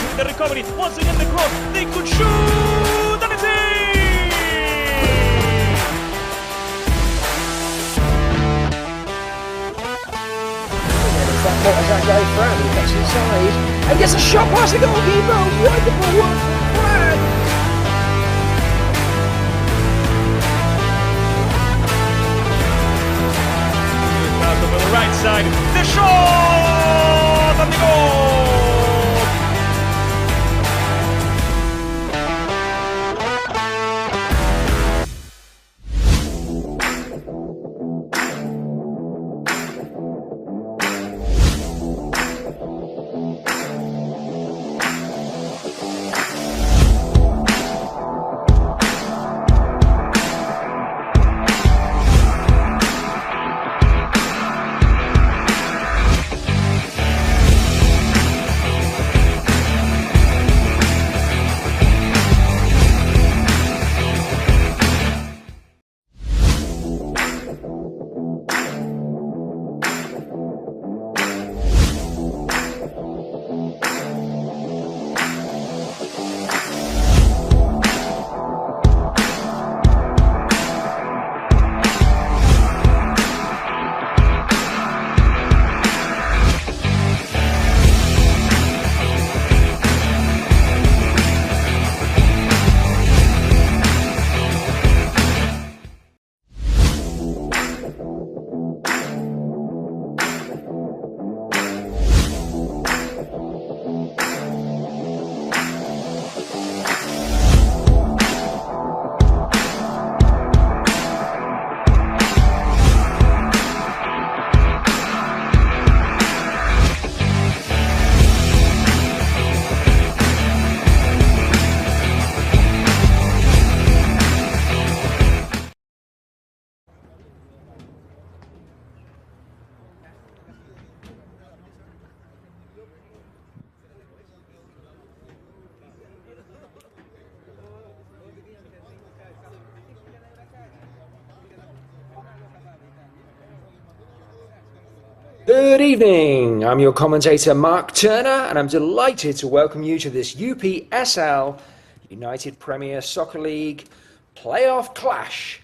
with the recovery. Once again the cross. They could shoot, and it's in! As that guy Fran, he cuts inside and gets a shot past the goalkeeper. Wonderful work from Fran. Over the right side, the shot and the goal! Good evening, I'm your commentator Mark Turner and I'm delighted to welcome you to this UPSL United Premier Soccer League playoff clash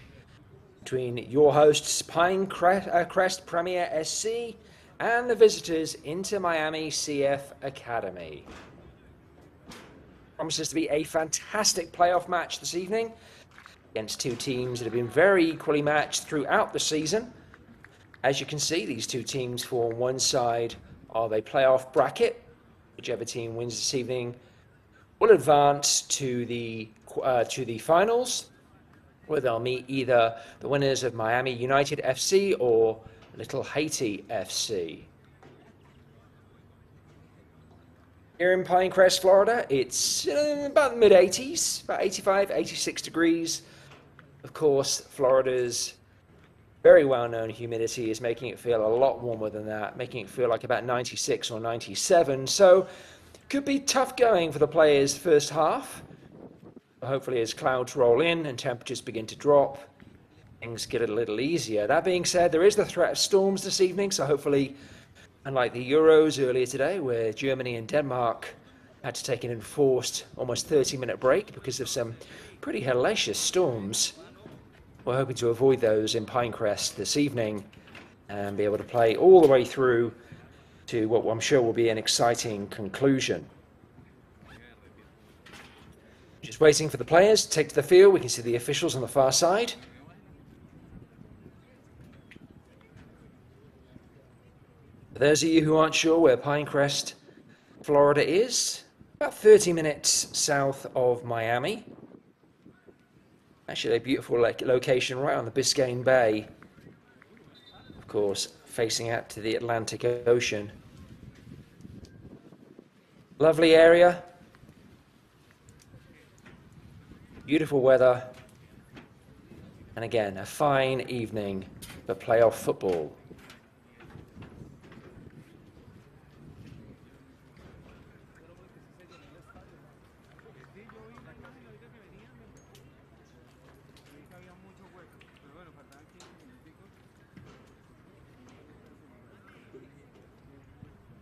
between your hosts Pinecrest Premier SC and the visitors Inter Miami CF Academy. Promises to be a fantastic playoff match this evening against two teams that have been very equally matched throughout the season. As you can see, these two teams form one side of a playoff bracket. Whichever team wins this evening will advance to the finals, where they'll meet either the winners of Miami United FC or Little Haiti FC. Here in Pinecrest, Florida, it's about the mid-80s, about 85, 86 degrees. Of course, Florida's very well-known humidity is making it feel a lot warmer than that, making it feel like about 96 or 97. So could be tough going for the players first half. Hopefully as clouds roll in and temperatures begin to drop, things get a little easier. That being said, there is the threat of storms this evening, so hopefully, unlike the Euros earlier today, where Germany and Denmark had to take an enforced almost 30-minute break because of some pretty hellacious storms, we're hoping to avoid those in Pinecrest this evening and be able to play all the way through to what I'm sure will be an exciting conclusion. Just waiting for the players to take to the field. We can see the officials on the far side. For those of you who aren't sure where Pinecrest, Florida is, about 30 minutes south of Miami. Actually a beautiful location right on the Biscayne Bay, of course, facing out to the Atlantic Ocean. Lovely area, beautiful weather, and again, a fine evening for playoff football.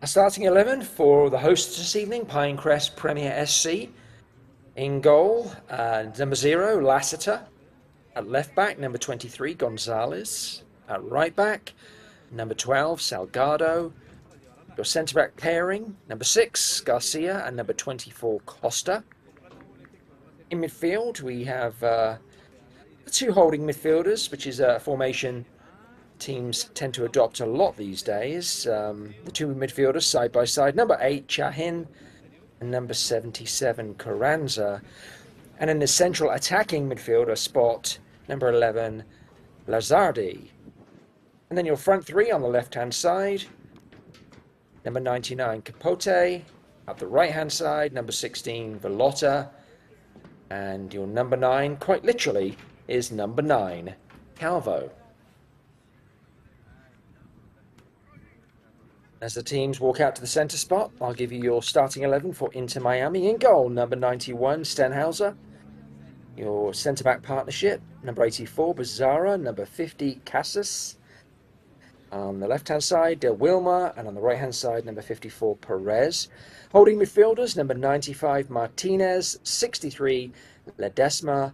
A starting 11 for the hosts this evening, Pinecrest Premier SC. In goal, number 0, Lassiter. At left back, number 23, Gonzalez. At right back, number 12, Salgado. Your centre-back pairing, number 6, Garcia, and number 24, Costa. In midfield, we have the 2 holding midfielders, which is a formation teams tend to adopt a lot these days. The 2 midfielders side by side, number 8, Chahin, and number 77, Carranza. And in the central attacking midfielder spot, number 11, Lazardi. And then your front 3 on the left-hand side, number 99, Capote. Up the right-hand side, number 16, Velotta. And your number 9, quite literally, is number 9, Calvo. As the teams walk out to the centre spot, I'll give you your starting 11 for Inter Miami. In goal, number 91, Stenhauser. Your centre-back partnership, number 84, Bizarra, number 50, Casas. On the left-hand side, De Wilma, and on the right-hand side, number 54, Perez. Holding midfielders, number 95, Martinez, 63, Ledesma.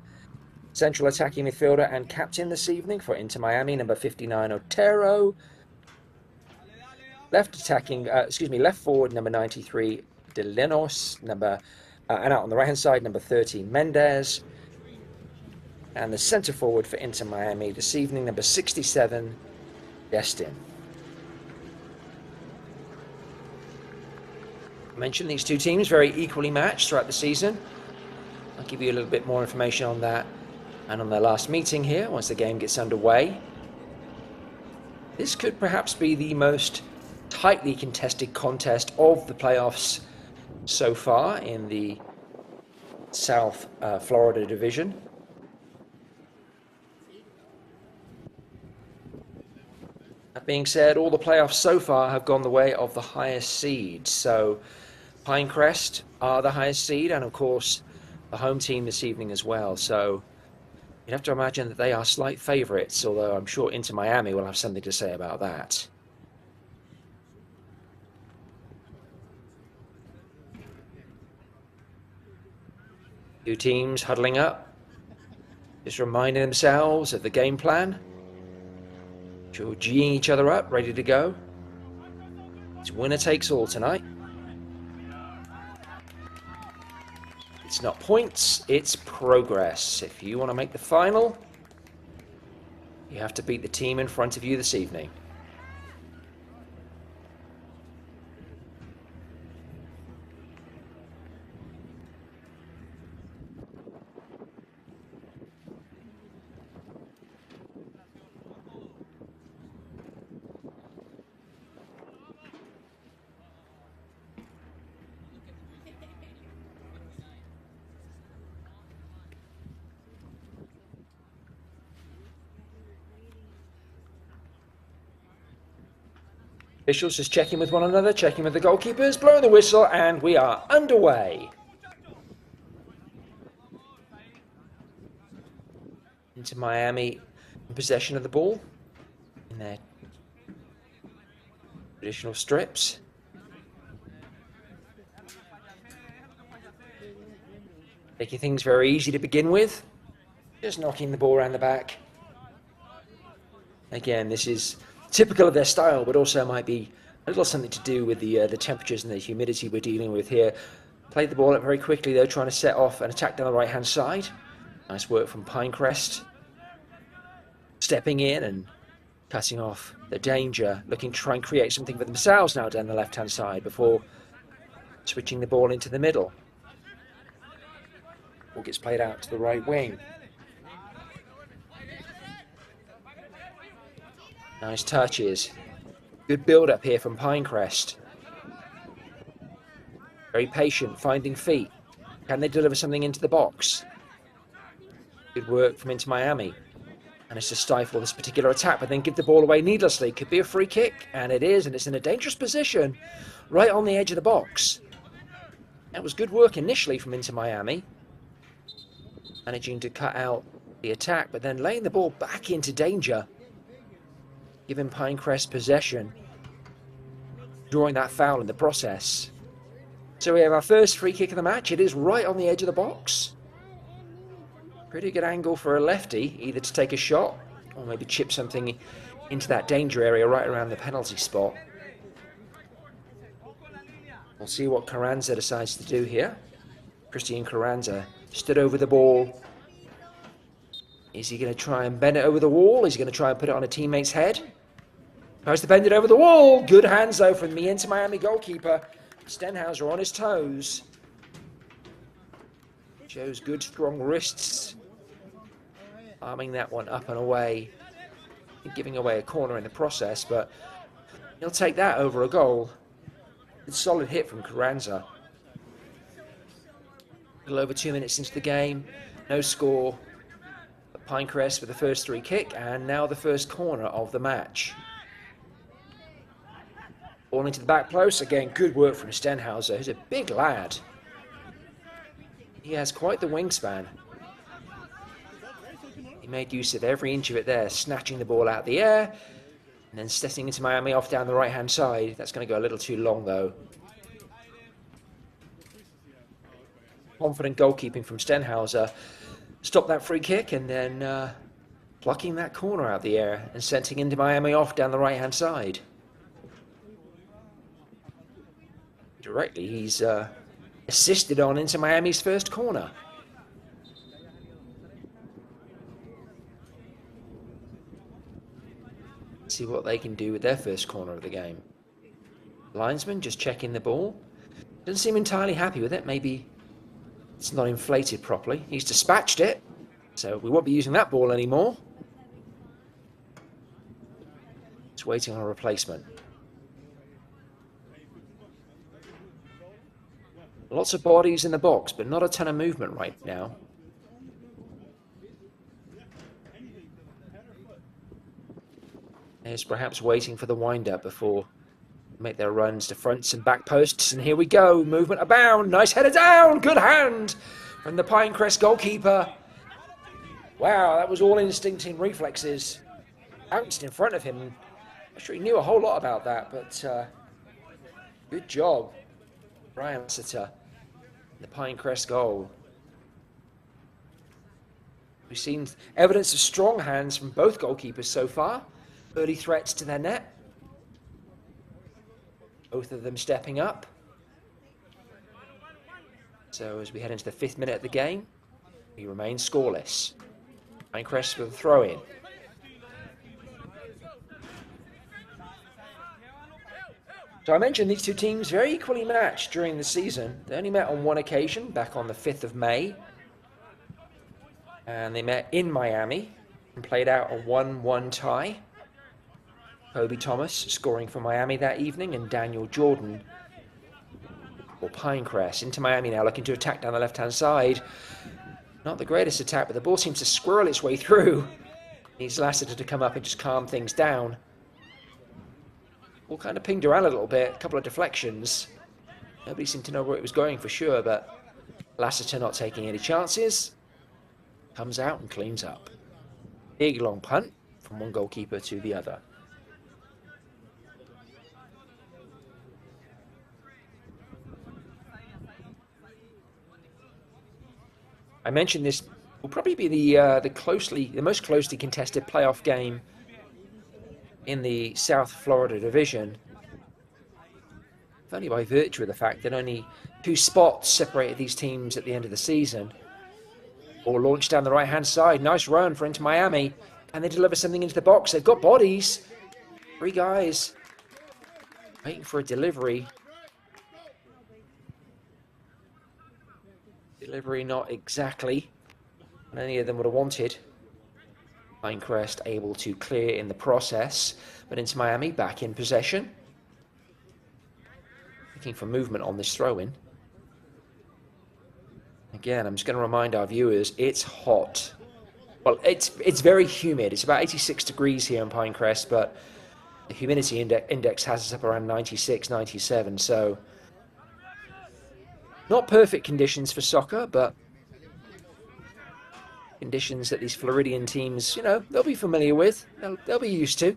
Central attacking midfielder and captain this evening for Inter Miami, number 59, Otero. Left forward, number 93, De Lenos, and out on the right-hand side, number 30, Mendez. And the centre forward for Inter Miami this evening, number 67, Destin. I mentioned these 2 teams very equally matched throughout the season. I'll give you a little bit more information on that and on their last meeting here once the game gets underway. This could perhaps be the most tightly contested contest of the playoffs so far in the South Florida division. That being said, all the playoffs so far have gone the way of the highest seed. So Pinecrest are the highest seed, and of course the home team this evening as well. So you'd have to imagine that they are slight favourites, although I'm sure Inter Miami will have something to say about that. Two teams huddling up, just reminding themselves of the game plan. Geeing each other up, ready to go. It's winner takes all tonight. It's not points, it's progress. If you want to make the final, you have to beat the team in front of you this evening. Officials just checking with one another, checking with the goalkeepers, blowing the whistle, and we are underway. Into Miami in possession of the ball in their traditional strips. Making things very easy to begin with. Just knocking the ball around the back. Again, this is typical of their style, but also might be a little something to do with the temperatures and the humidity we're dealing with here. Played the ball up very quickly, though, trying to set off an attack down the right-hand side. Nice work from Pinecrest. Stepping in and cutting off the danger, looking to try and create something for themselves now down the left-hand side before switching the ball into the middle. Ball gets played out to the right wing. Nice touches. Good build-up here from Pinecrest. Very patient, finding feet. Can they deliver something into the box? Good work from Inter Miami. And it's to stifle this particular attack, but then give the ball away needlessly. Could be a free kick, and it is, and it's in a dangerous position, right on the edge of the box. That was good work initially from Inter Miami. Managing to cut out the attack, but then laying the ball back into danger. Giving Pinecrest possession. drawing that foul in the process. So we have our first free kick of the match. It is right on the edge of the box. Pretty good angle for a lefty, either to take a shot or maybe chip something into that danger area right around the penalty spot. We'll see what Carranza decides to do here. Christian Carranza stood over the ball. Is he going to try and bend it over the wall? Is he going to try and put it on a teammate's head? Tries to bend it over the wall. Good hands though from the Inter Miami goalkeeper. Stenhauser on his toes. Shows good strong wrists. Arming that one up and away. Giving away a corner in the process, but he'll take that over a goal. Good solid hit from Carranza. A little over 2 minutes into the game. No score. But Pinecrest with the first free kick and now the first corner of the match. Ball into the back post. Again, good work from Stenhauser, who's a big lad. He has quite the wingspan. He made use of every inch of it there, snatching the ball out of the air, and then stepping into Miami off down the right-hand side. That's going to go a little too long, though. Confident goalkeeping from Stenhauser. Stopped that free kick, and then plucking that corner out of the air and sending into Miami off down the right-hand side. Directly, he's assisted on into Miami's first corner. See what they can do with their first corner of the game. Linesman just checking the ball. Doesn't seem entirely happy with it. Maybe it's not inflated properly. He's dispatched it, so we won't be using that ball anymore. Just waiting on a replacement. Lots of bodies in the box, but not a ton of movement right now. Is perhaps waiting for the wind-up before they make their runs to fronts and back posts. And here we go, movement abound, nice header down, good hand from the Pinecrest goalkeeper. Wow, that was all instinct and reflexes. Bounced in front of him. I'm sure he knew a whole lot about that, but good job, Brian Lassiter, the Pinecrest goal. We've seen evidence of strong hands from both goalkeepers so far. Early threats to their net. Both of them stepping up. So as we head into the 5th minute of the game, we remain scoreless. Pinecrest with a throw-in. So I mentioned these two teams very equally matched during the season. They only met on one occasion, back on the 5th of May. And they met in Miami and played out a 1-1 tie. Kobe Thomas scoring for Miami that evening, and Daniel Jordan for Pinecrest. Into Miami now, looking to attack down the left-hand side. Not the greatest attack, but the ball seems to squirrel its way through. Needs Lassiter to come up and just calm things down. Ball kind of pinged around a little bit, a couple of deflections. Nobody seemed to know where it was going for sure, but Lassiter not taking any chances. Comes out and cleans up. Big long punt from one goalkeeper to the other. I mentioned this will probably be the most closely contested playoff game in the South Florida division. Only by virtue of the fact that only 2 spots separated these teams at the end of the season. Ball launched down the right-hand side. Nice run for Inter Miami. Can they deliver something into the box? They've got bodies. 3 guys waiting for a delivery. Delivery not exactly what any of them would have wanted. Pinecrest able to clear in the process, but Inter Miami back in possession. Looking for movement on this throw-in. Again, I'm just going to remind our viewers, it's hot. Well, it's very humid. It's about 86 degrees here in Pinecrest, but the humidity index has us up around 96, 97, so not perfect conditions for soccer, but conditions that these Floridian teams, you know, they'll be familiar with. They'll be used to.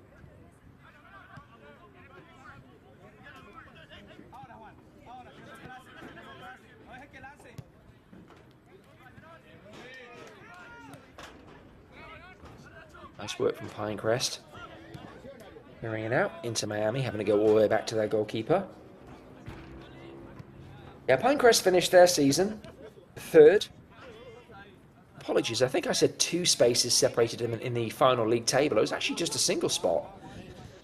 Nice work from Pinecrest. Carrying it out into Miami, having to go all the way back to their goalkeeper. Yeah, Pinecrest finished their season third. Apologies, I think I said 2 spaces separated them in the final league table. It was actually just a single spot.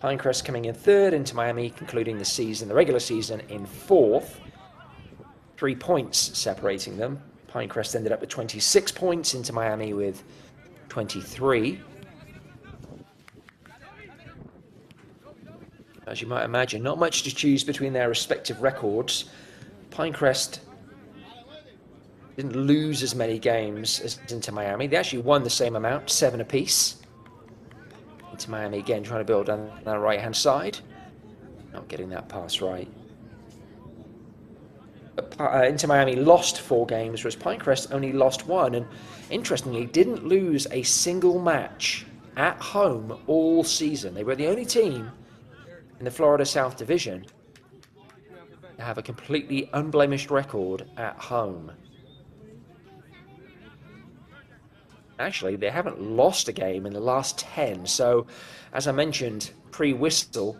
Pinecrest coming in third, into Miami concluding the season, the regular season, in 4th. 3 points separating them. Pinecrest ended up with 26 points, into Miami with 23. As you might imagine, not much to choose between their respective records. Pinecrest didn't lose as many games as Inter Miami. They actually won the same amount, 7 apiece. Inter Miami again trying to build on the right-hand side. Not getting that pass right. Inter Miami lost 4 games, whereas Pinecrest only lost 1. And interestingly, didn't lose a single match at home all season. They were the only team in the Florida South Division to have a completely unblemished record at home. Actually, they haven't lost a game in the last 10. So, as I mentioned, pre-whistle,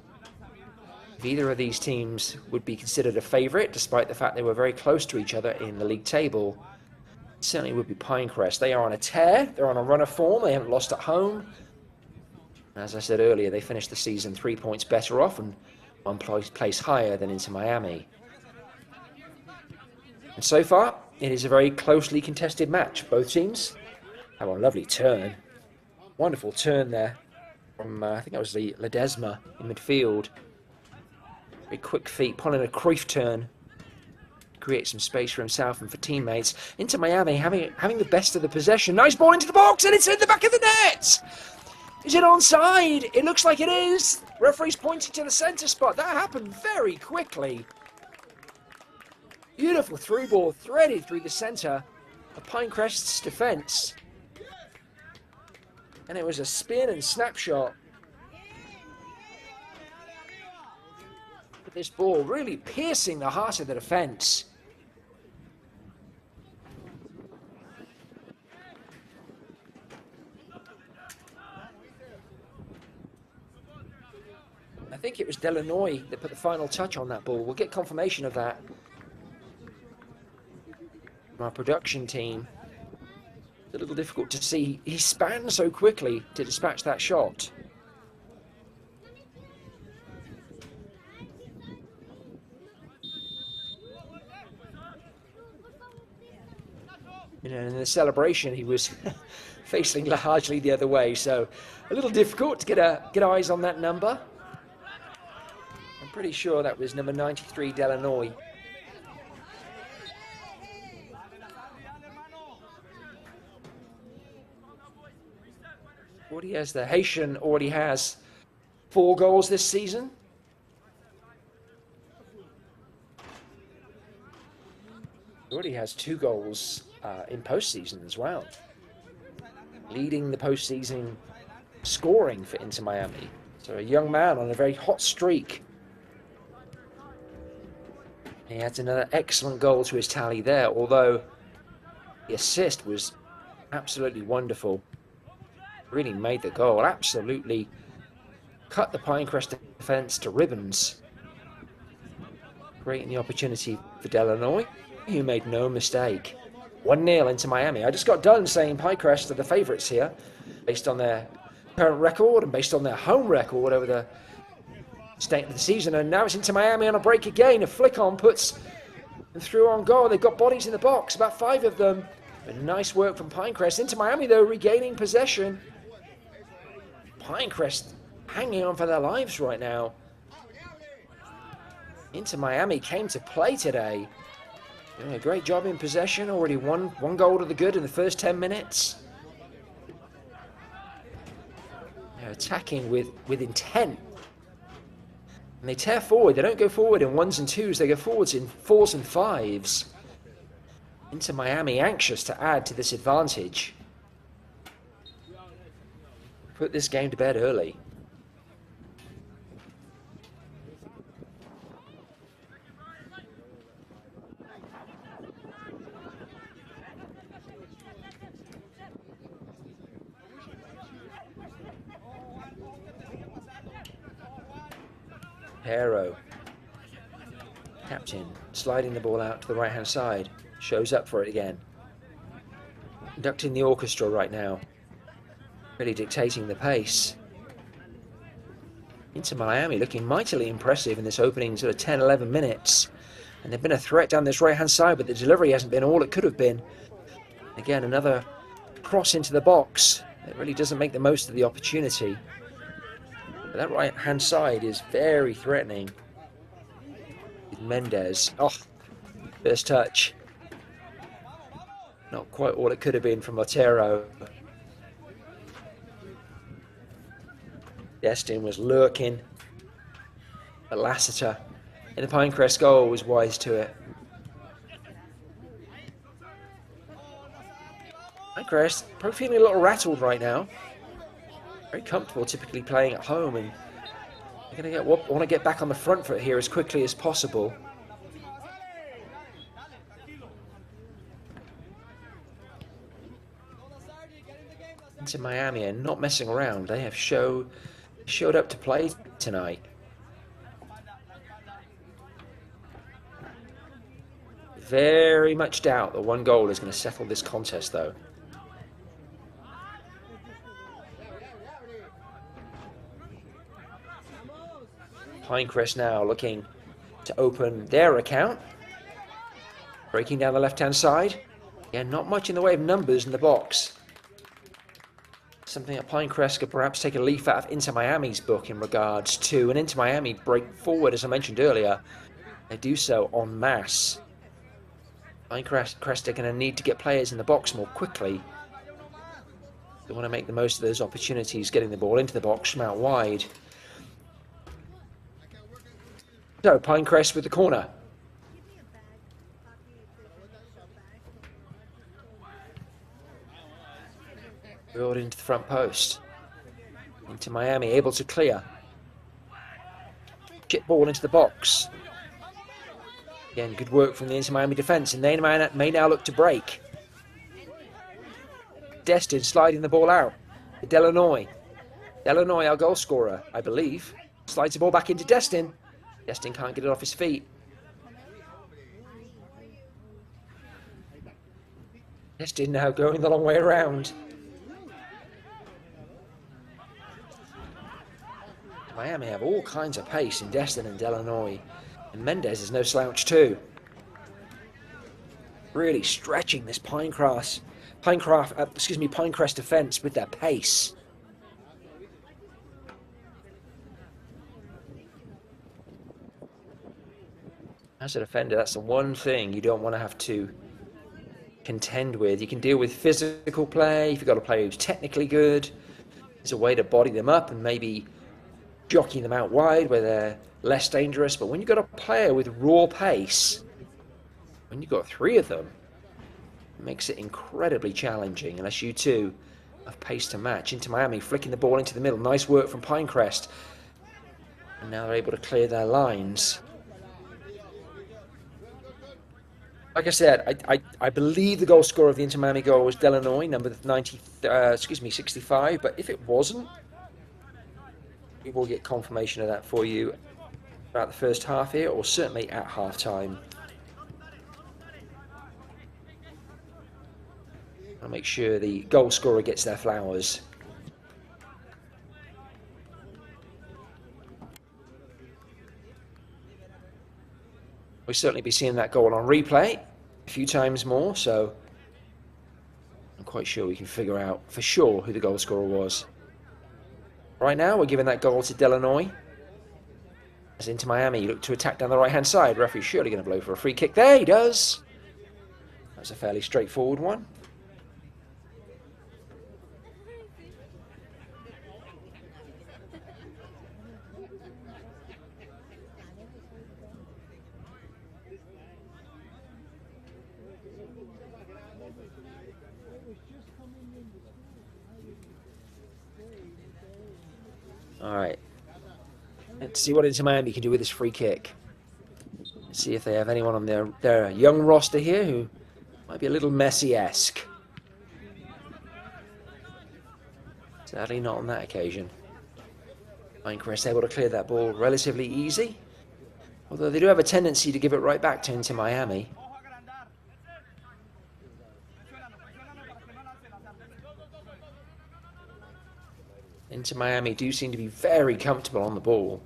if either of these teams would be considered a favourite, despite the fact they were very close to each other in the league table, it certainly would be Pinecrest. They are on a tear. They're on a run of form. They haven't lost at home. As I said earlier, they finished the season 3 points better off and 1 place higher than Inter Miami. And so far, it is a very closely contested match. Both teams have a lovely turn. Wonderful turn there from, I think that was the Ledesma in midfield. Very quick feet, pulling a Cruyff turn. Create some space for himself and for teammates. Inter Miami having the best of the possession. Nice ball into the box, and it's in the back of the net! Is it onside? It looks like it is. Referee's pointing to the centre spot. That happened very quickly. Beautiful through ball threaded through the centre of Pinecrest's defence. And it was a spin and snapshot. This ball really piercing the heart of the defence. I think it was Delanoy that put the final touch on that ball. We'll get confirmation of that from our production team. It's a little difficult to see. He span so quickly to dispatch that shot. You know, in the celebration, he was facing largely the other way, so a little difficult to get eyes on that number. I'm pretty sure that was number 93, Delanoy. What he has there, Haitian already has 4 goals this season. He already has 2 goals in postseason as well, leading the postseason scoring for Inter Miami. So a young man on a very hot streak. He adds another excellent goal to his tally there, although the assist was absolutely wonderful. Really made the goal, absolutely cut the Pinecrest defence to ribbons. Creating the opportunity for Delanoy, who made no mistake. 1-0 into Miami. I just got done saying Pinecrest are the favourites here, based on their current record and based on their home record over the state of the season. And now it's into Miami on a break again. A flick on puts them through on goal. They've got bodies in the box, about 5 of them. But nice work from Pinecrest. Into Miami, though, regaining possession. Pinecrest hanging on for their lives right now. Inter Miami came to play today. Doing a great job in possession. Already one goal to the good in the first 10 minutes. They're attacking with intent. And they tear forward. They don't go forward in 1s and 2s. They go forwards in 4s and 5s. Inter Miami anxious to add to this advantage. Put this game to bed early. Pero, captain, sliding the ball out to the right-hand side. Shows up for it again. Conducting the orchestra right now. Really dictating the pace. Inter Miami looking mightily impressive in this opening sort of 10, 11 minutes. And they've been a threat down this right-hand side, but the delivery hasn't been all it could have been. Again, another cross into the box. It really doesn't make the most of the opportunity. But that right-hand side is very threatening. With Mendes. Oh, first touch. Not quite all it could have been from Otero. Destin was lurking. But Lassiter in the Pinecrest goal was wise to it. Pinecrest probably feeling a little rattled right now. Very comfortable, typically playing at home, and they're going to want to get back on the front foot here as quickly as possible. Into Miami and not messing around. They have showed up to play tonight. Very much doubt that one goal is going to settle this contest, though. Pinecrest now looking to open their account. Breaking down the left-hand side. Again, not much in the way of numbers in the box. Something that Pinecrest could perhaps take a leaf out of Inter Miami's book in regards to an Inter Miami break forward, as I mentioned earlier. They do so en masse. Pinecrest are going to need to get players in the box more quickly. They want to make the most of those opportunities, getting the ball into the box from out wide. So, Pinecrest with the corner. Build into the front post. Into Miami, able to clear. Chip ball into the box. Again, good work from the Inter Miami defence, and they may now look to break. Destin sliding the ball out. Delanoy. Delanoy, our goal scorer, I believe. Slides the ball back into Destin. Destin can't get it off his feet. Destin now going the long way around. Miami have all kinds of pace in Destin and Delanoy. And Mendes is no slouch too. Really stretching this Pinecrest defence with their pace. As a defender, that's the one thing you don't want to have to contend with. You can deal with physical play. If you've got a player who's technically good, there's a way to body them up and maybe jockey them out wide where they're less dangerous. But when you've got a player with raw pace, when you've got three of them, it makes it incredibly challenging unless you two have pace to match. Into Miami, flicking the ball into the middle. Nice work from Pinecrest. And now they're able to clear their lines. Like I said, I believe the goal scorer of the Inter Miami goal was Delanoy, number 65. But if it wasn't, we will get confirmation of that for you about the first half here, or certainly at half time. I'll make sure the goal scorer gets their flowers. We'll certainly be seeing that goal on replay a few times more, so I'm quite sure we can figure out for sure who the goal scorer was. Right now, we're giving that goal to Delanoy. As Inter Miami look to attack down the right-hand side. Referee's surely going to blow for a free kick. There he does. That's a fairly straightforward one. All right. Let's see what Inter Miami can do with this free kick. Let's see if they have anyone on their young roster here who might be a little Messi-esque. Sadly not on that occasion. Pinecrest able to clear that ball relatively easy, although they do have a tendency to give it right back to Inter Miami. Inter Miami do seem to be very comfortable on the ball.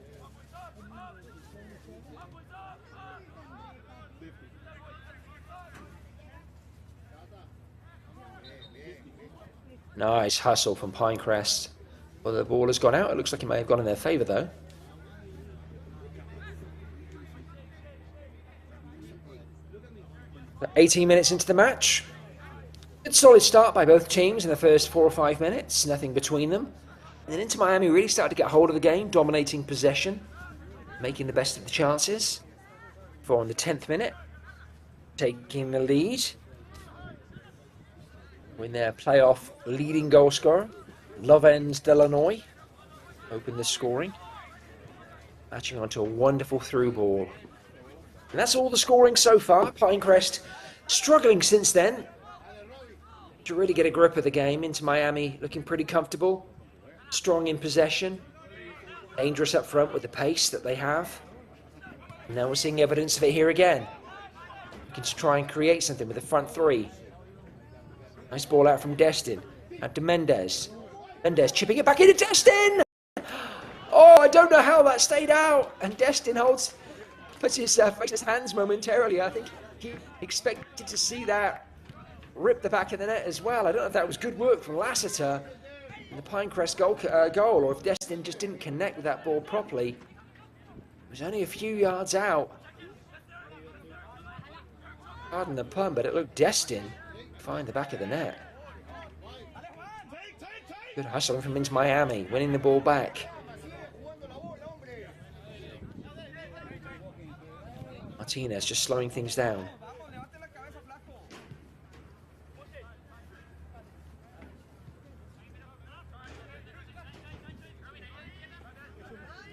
Nice hustle from Pinecrest. Well, the ball has gone out. It looks like it may have gone in their favour, though. But 18 minutes into the match. Good solid start by both teams in the first 4 or 5 minutes. Nothing between them. And then Inter Miami really started to get hold of the game, dominating possession, making the best of the chances. For in the 10th minute, taking the lead. When their playoff leading goal scorer, Lovens Delanoy, opened the scoring. Matching onto a wonderful through ball. And that's all the scoring so far. Pinecrest struggling since then to really get a grip of the game. Inter Miami looking pretty comfortable. Strong in possession. Dangerous up front with the pace that they have. And now we're seeing evidence of it here again. Looking to try and create something with the front three. Nice ball out from Destin. Out to Mendes. Mendes chipping it back into Destin! Oh, I don't know how that stayed out. And Destin puts his hands momentarily. I think he expected to see that rip the back of the net as well. I don't know if that was good work from Lassiter in the Pinecrest goal, or if Destin just didn't connect with that ball properly. It was only a few yards out. Pardon the pun, but it looked Destin find the back of the net. Good hustling from Inter Miami, winning the ball back. Martinez just slowing things down.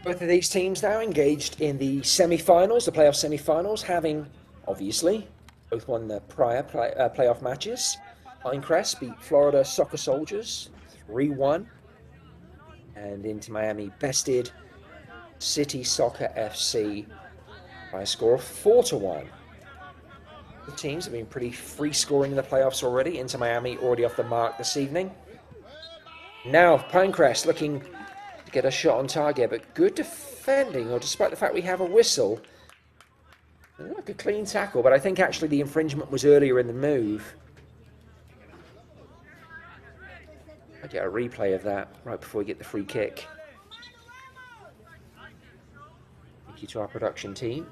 Both of these teams now engaged in the semi-finals, the playoff semi-finals, having, obviously, both won the prior playoff matches. Pinecrest beat Florida Soccer Soldiers 3-1. And Inter Miami bested City Soccer FC by a score of 4-1. The teams have been pretty free scoring in the playoffs already. Inter Miami already off the mark this evening. Now Pinecrest looking to get a shot on target, but good defending, or despite the fact we have a whistle. Like a clean tackle, but I think actually the infringement was earlier in the move. I get a replay of that right before we get the free kick. Thank you to our production team.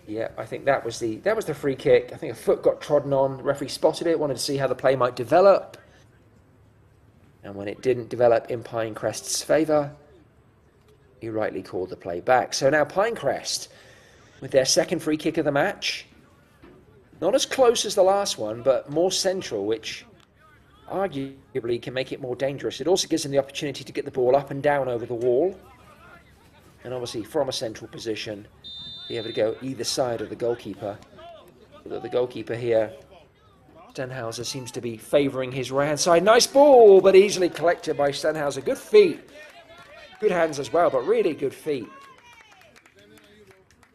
Yeah, I think that was the free kick. I think a foot got trodden on. The referee spotted it, wanted to see how the play might develop. And when it didn't develop in Pinecrest's favour, he rightly called the play back. So now Pinecrest with their second free kick of the match. Not as close as the last one, but more central, which arguably can make it more dangerous. It also gives them the opportunity to get the ball up and down over the wall. And obviously from a central position, be able to go either side of the goalkeeper. Although the goalkeeper here, Stenhauser, seems to be favouring his right-hand side. Nice ball, but easily collected by Stenhauser. Good feet. Good hands as well, but really good feet.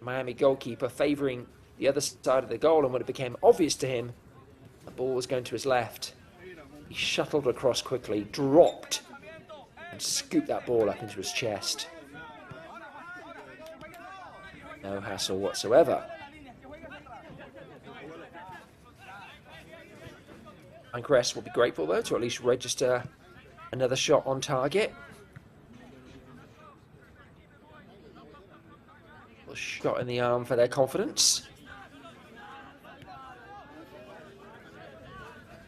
Miami goalkeeper favouring the other side of the goal, and when it became obvious to him the ball was going to his left, he shuttled across quickly, dropped, and scooped that ball up into his chest. No hassle whatsoever. Pinecrest will be grateful, though, to at least register another shot on target. A shot in the arm for their confidence.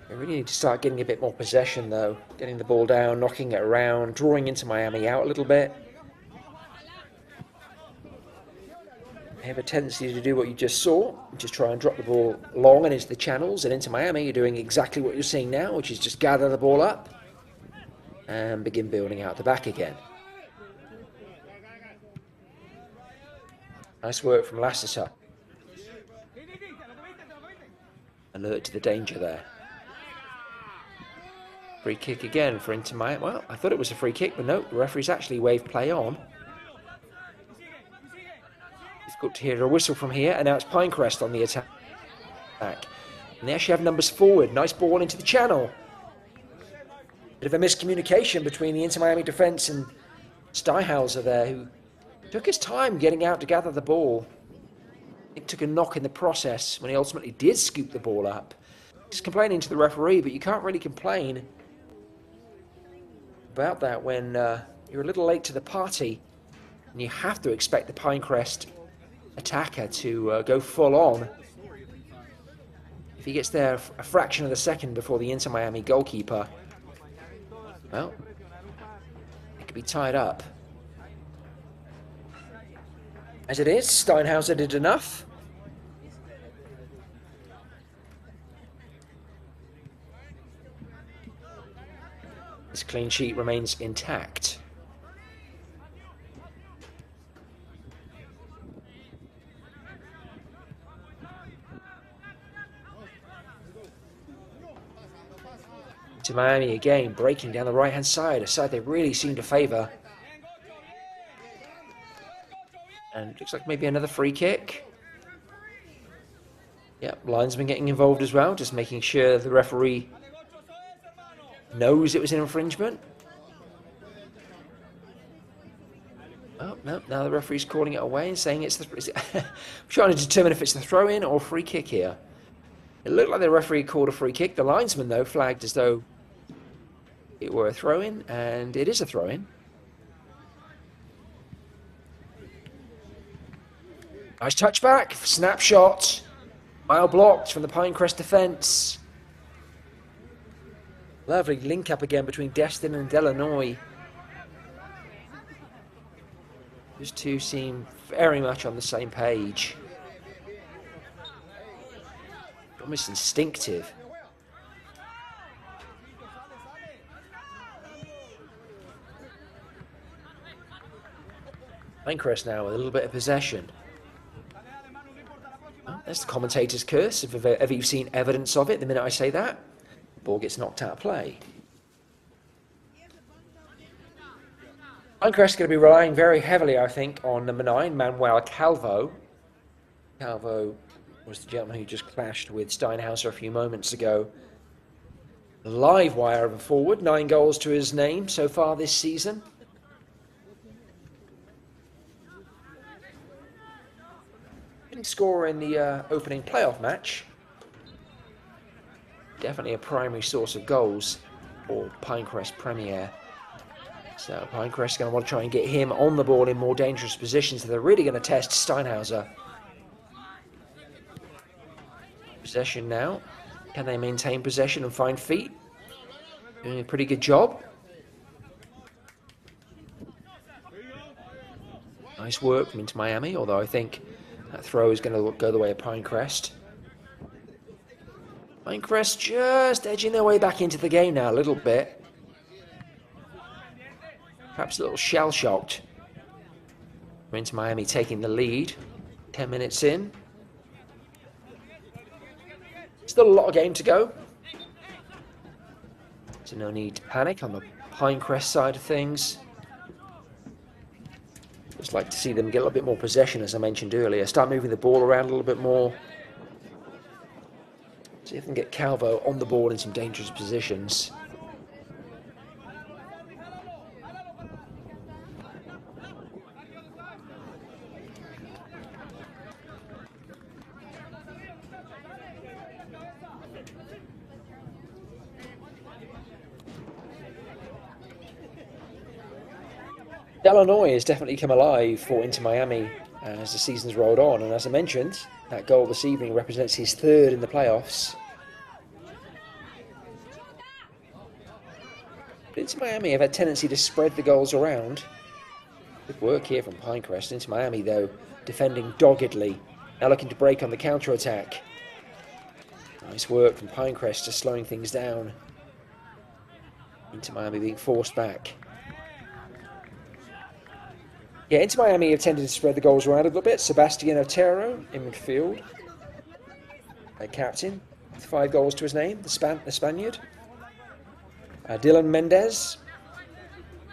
They really need to start getting a bit more possession, though. Getting the ball down, knocking it around, drawing Inter Miami out a little bit. They have a tendency to do what you just saw, just try and drop the ball long and into the channels. And Inter Miami are doing exactly what you're seeing now, which is just gather the ball up and begin building out the back again. Nice work from Lassiter. Alert to the danger there. Free kick again for Inter Miami. Well, I thought it was a free kick, but no, the referee's actually waved play on. Difficult to hear a whistle from here, and now it's Pinecrest on the attack. And they actually have numbers forward. Nice ball into the channel. Bit of a miscommunication between the Inter Miami defence and Steinhauser there, who took his time getting out to gather the ball. It took a knock in the process when he ultimately did scoop the ball up. He's complaining to the referee, but you can't really complain about that when you're a little late to the party, and you have to expect the Pinecrest attacker to go full on. If he gets there a fraction of a second before the Inter Miami goalkeeper, well, it could be tied up. As it is, Steinhauser did enough. This clean sheet remains intact. To Miami again, breaking down the right-hand side, a side they really seem to favour. And looks like maybe another free kick. Yep, linesman getting involved as well, just making sure the referee knows it was an infringement. Oh, no, now the referee's calling it away and saying it's the... trying to determine if it's the throw-in or free kick here. It looked like the referee called a free kick. The linesman, though, flagged as though it were a throw-in, and it is a throw-in. Nice touchback, snapshot. Mile blocked from the Pinecrest defence. Lovely link up again between Destin and Delanoy. Those two seem very much on the same page. Almost instinctive. Pinecrest now with a little bit of possession. Oh, that's the commentator's curse. If ever you've seen evidence of it, the minute I say that, the ball gets knocked out of play. Pinecrest is going to be relying very heavily, I think, on number 9, Manuel Calvo. Calvo was the gentleman who just clashed with Steinhauser a few moments ago. Live wire of a forward, 9 goals to his name so far this season. Didn't score in the opening playoff match. Definitely a primary source of goals for Pinecrest Premier. So Pinecrest is going to want to try and get him on the ball in more dangerous positions. So they're really going to test Steinhauser. Possession now. Can they maintain possession and find feet? Doing a pretty good job. Nice work from Inter Miami, although I think that throw is going to go the way of Pinecrest. Pinecrest just edging their way back into the game now a little bit. Perhaps a little shell-shocked. Inter Miami taking the lead. 10 minutes in. Still a lot of game to go. So no need to panic on the Pinecrest side of things. Just like to see them get a little bit more possession, as I mentioned earlier. Start moving the ball around a little bit more. See if they can get Calvo on the board in some dangerous positions. Delanoy has definitely come alive for Inter Miami as the season's rolled on, and as I mentioned, that goal this evening represents his 3rd in the playoffs. But Inter Miami have had a tendency to spread the goals around. Good work here from Pinecrest. Inter Miami, though, defending doggedly, now looking to break on the counter-attack. Nice work from Pinecrest, just slowing things down. Inter Miami being forced back. Yeah, Inter Miami have tended to spread the goals around a little bit. Sebastian Otero in midfield. Their captain, with 5 goals to his name, the Spaniard. Dylan Mendez,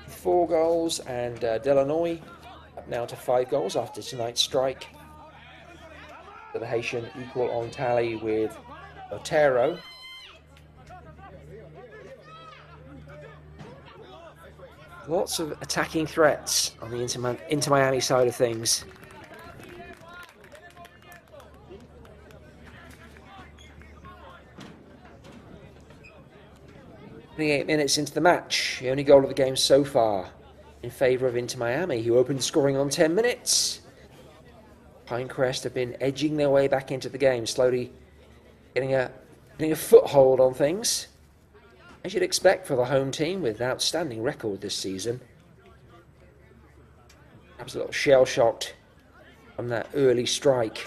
4 goals, and Delanoy up now to 5 goals after tonight's strike. So the Haitian equal on tally with Otero. Lots of attacking threats on the Inter Miami side of things. 28 minutes into the match, the only goal of the game so far in favour of Inter Miami, who opened scoring on 10 minutes. Pinecrest have been edging their way back into the game, slowly getting a foothold on things, as you'd expect for the home team with an outstanding record this season. Perhaps a little shell-shocked from that early strike.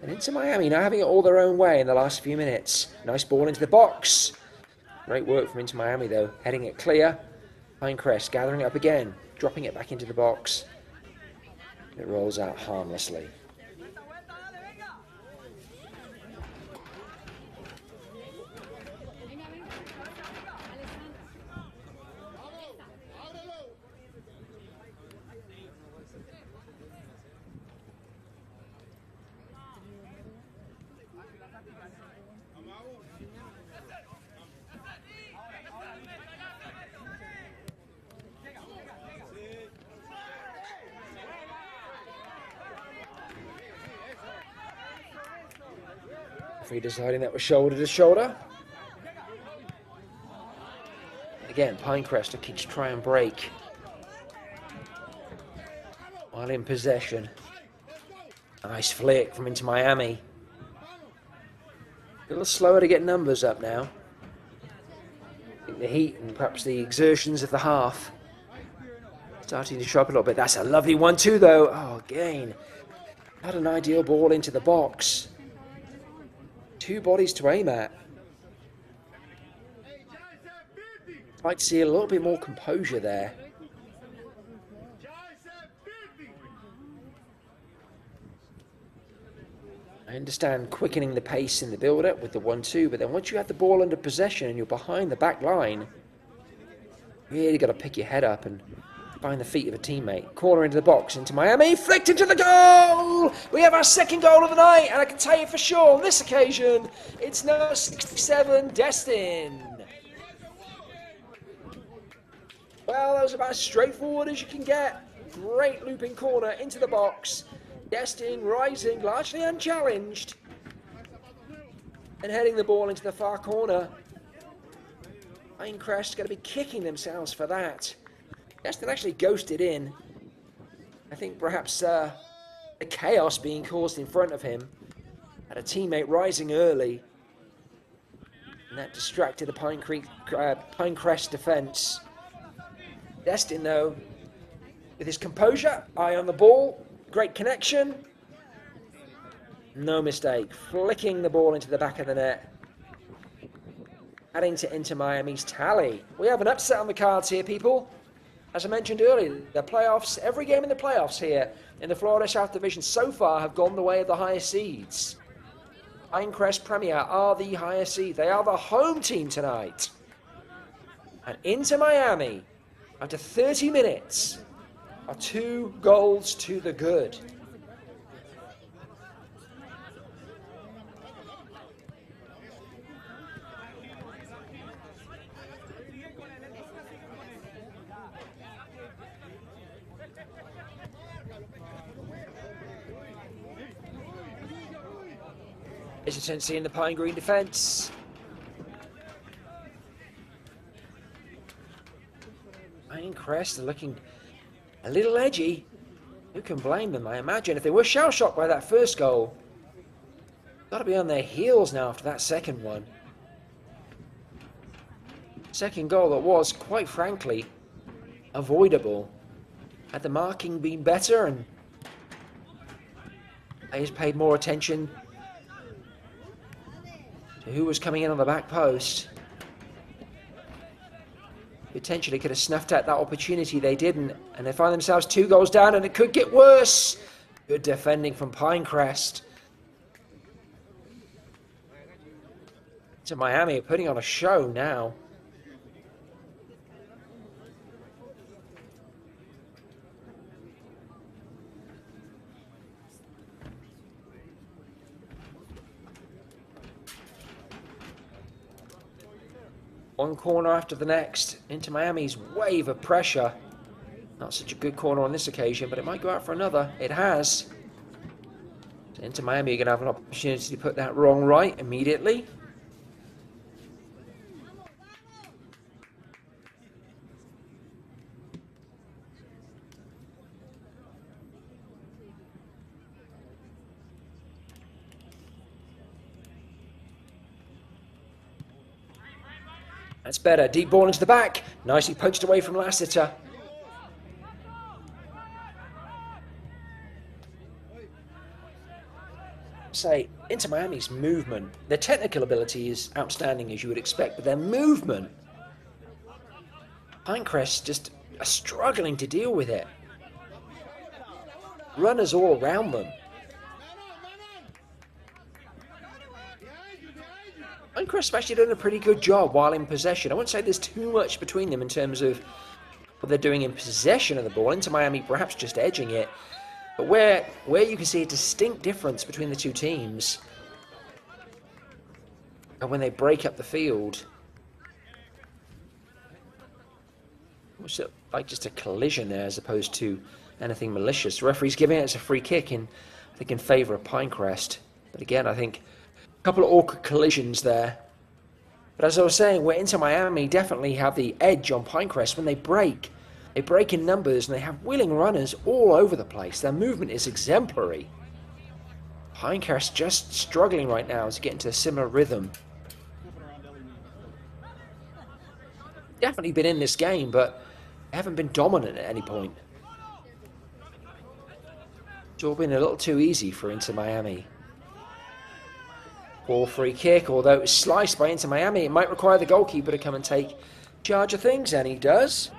And Inter Miami now having it all their own way in the last few minutes. Nice ball into the box. Great work from Inter Miami though, heading it clear. Pinecrest gathering it up again, dropping it back into the box. It rolls out harmlessly. Deciding that was shoulder to shoulder. Again, Pinecrest looking to try and break while in possession. Nice flick from Inter Miami. A little slower to get numbers up now. I think the heat and perhaps the exertions of the half starting to show up a little bit. That's a lovely 1-2 though. Oh, again, not an ideal ball into the box. 2 bodies to aim at. I'd like to see a little bit more composure there. I understand quickening the pace in the build-up with the 1-2, but then once you have the ball under possession and you're behind the back line, you really got to pick your head up and find the feet of a teammate. Corner into the box, into Miami, flicked into the goal! We have our second goal of the night, and I can tell you for sure, on this occasion, it's number 67, Destin. Well, that was about as straightforward as you can get. Great looping corner into the box. Destin rising, largely unchallenged. And heading the ball into the far corner. Pinecrest going to be kicking themselves for that. Destin actually ghosted in. I think perhaps the chaos being caused in front of him. Had a teammate rising early. And that distracted the Pinecrest defence. Destin, though, with his composure, eye on the ball, great connection. No mistake, flicking the ball into the back of the net. Adding to Inter Miami's tally. We have an upset on the cards here, people. As I mentioned earlier, the playoffs, every game in the playoffs here in the Florida South Division so far have gone the way of the higher seeds. Pinecrest Premier are the higher seed. They are the home team tonight. And Inter Miami, after 30 minutes, are 2 goals to the good. Hesitancy in the Pine Green defence. Pinecrest are looking a little edgy. Who can blame them? I imagine if they were shell-shocked by that first goal, got to be on their heels now after that second one. Second goal that was, quite frankly, avoidable. Had the marking been better and players paid more attention to who was coming in on the back post, potentially could have snuffed out that opportunity. They didn't, and they find themselves 2 goals down, and it could get worse. Good defending from Pinecrest. So Miami are putting on a show now. One corner after the next. Inter Miami's wave of pressure. Not such a good corner on this occasion, but it might go out for another. It has. So Inter Miami are going to have an opportunity to put that wrong right immediately. That's better. Deep ball into the back. Nicely punched away from Lassiter. Say, Inter Miami's movement, their technical ability is outstanding as you would expect, but their movement, Pinecrest just are struggling to deal with it. Runners all around them. Pinecrest have actually done a pretty good job while in possession. I wouldn't say there's too much between them in terms of what they're doing in possession of the ball. Inter Miami perhaps just edging it. But where you can see a distinct difference between the two teams and when they break up the field. It's like just a collision there as opposed to anything malicious. The referee's giving it as a free kick in favour of Pinecrest. But again, I think a couple of awkward collisions there. But as I was saying, where Inter Miami definitely have the edge on Pinecrest when they break. They break in numbers and they have willing runners all over the place. Their movement is exemplary. Pinecrest just struggling right now to get into a similar rhythm. Definitely been in this game, but they haven't been dominant at any point. It's all been a little too easy for Inter Miami. Poor free kick, although it was sliced by Inter Miami, it might require the goalkeeper to come and take charge of things, and he does.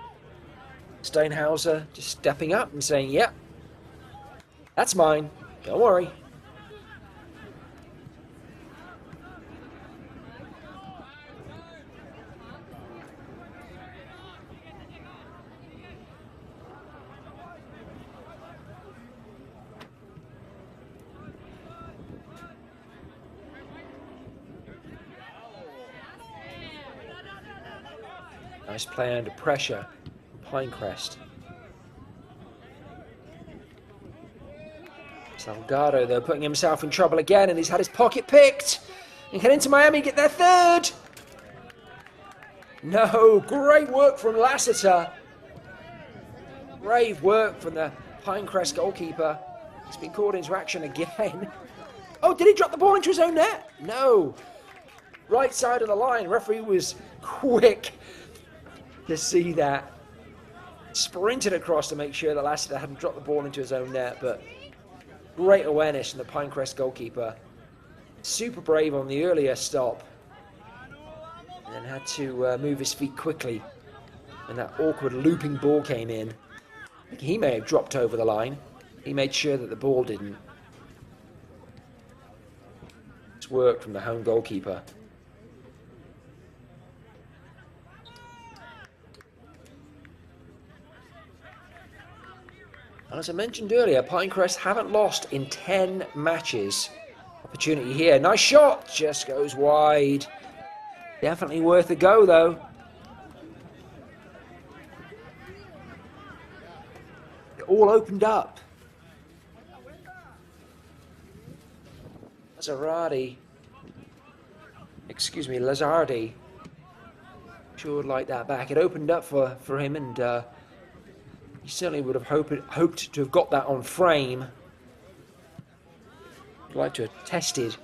Steinhauser just stepping up and saying, yep, that's mine, don't worry. Nice play under pressure. Pinecrest. Salgado, though, putting himself in trouble again, and he's had his pocket picked. And can Inter Miami get their third? No, great work from Lassiter. Brave work from the Pinecrest goalkeeper. He's been called into action again. Oh, did he drop the ball into his own net? No. Right side of the line. Referee was quick to see that. Sprinted across to make sure that Lassiter hadn't dropped the ball into his own net, but great awareness from the Pinecrest goalkeeper. Super brave on the earlier stop. And then had to move his feet quickly when that awkward looping ball came in. I think he may have dropped over the line. He made sure that the ball didn't. It's work from the home goalkeeper. And as I mentioned earlier, Pinecrest haven't lost in 10 matches. Opportunity here. Nice shot. Just goes wide. Definitely worth a go, though. It all opened up. Lazardi. Excuse me, Lazardi. Sure would like that back. It opened up for him, and he certainly would have hoped to have got that on frame. I'd like to have tested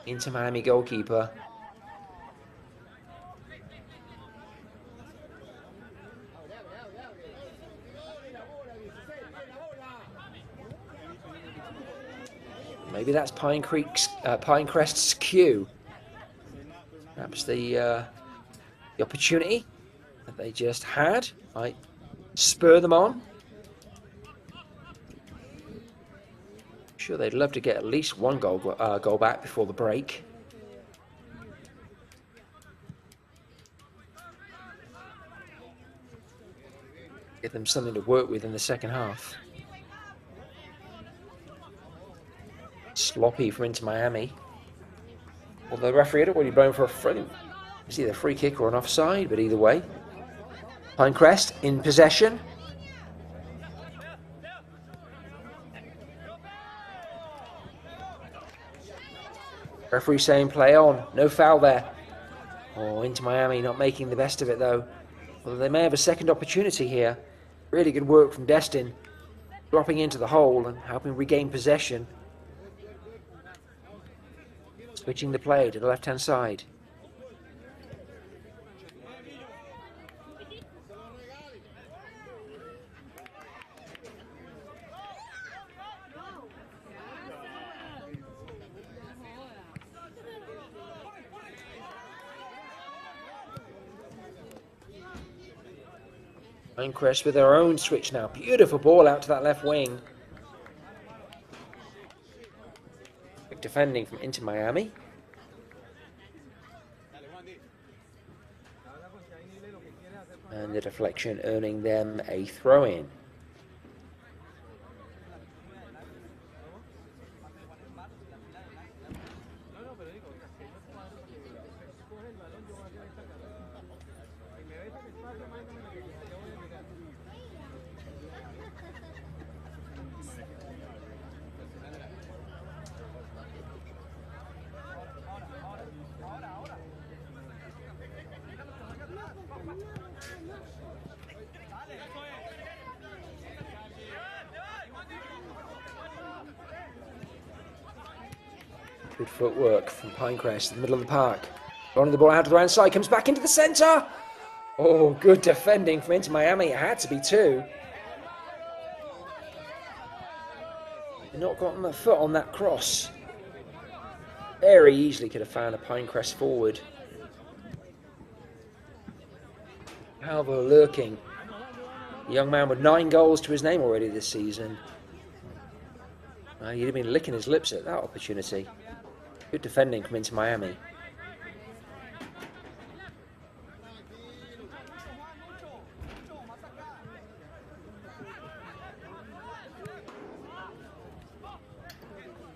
Inter Miami goalkeeper. Maybe that's Pinecrest's cue. Perhaps the opportunity that they just had might spur them on. Sure, they'd love to get at least one goal back before the break. Give them something to work with in the second half. Sloppy for Inter Miami. Although the referee had already blown for a friendly. It's either free kick or an offside, but either way. Pinecrest in possession. Referee saying play on, no foul there. Oh, Inter Miami not making the best of it though. Although they may have a second opportunity here. Really good work from Destin. Dropping into the hole and helping regain possession. Switching the play to the left-hand side. Pinecrest with their own switch now. Beautiful ball out to that left wing. Quick defending from Inter Miami. And the deflection earning them a throw-in. Good footwork from Pinecrest in the middle of the park. Running the ball out to the right side, comes back into the centre. Oh, good defending from Inter Miami. It had to be two. They've not gotten the foot on that cross. Very easily could have found a Pinecrest forward. Alvo lurking. A young man with 9 goals to his name already this season. He'd have been licking his lips at that opportunity. Good defending from Inter Miami.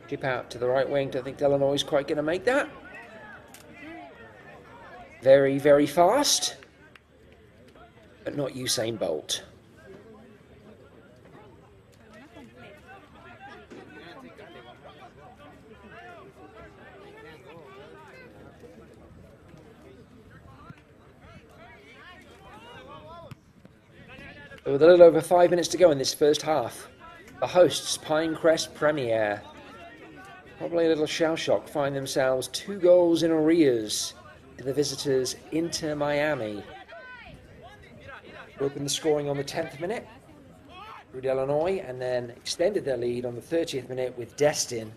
Chip out to the right wing. Don't think Delanoy is quite going to make that. Very, very fast. But not Usain Bolt. With a little over 5 minutes to go in this first half, the hosts, Pinecrest Premier, probably a little shell shock, find themselves 2 goals in arrears to the visitors Inter Miami. Opened the scoring on the 10th minute through Delanoy and then extended their lead on the 30th minute with Destin.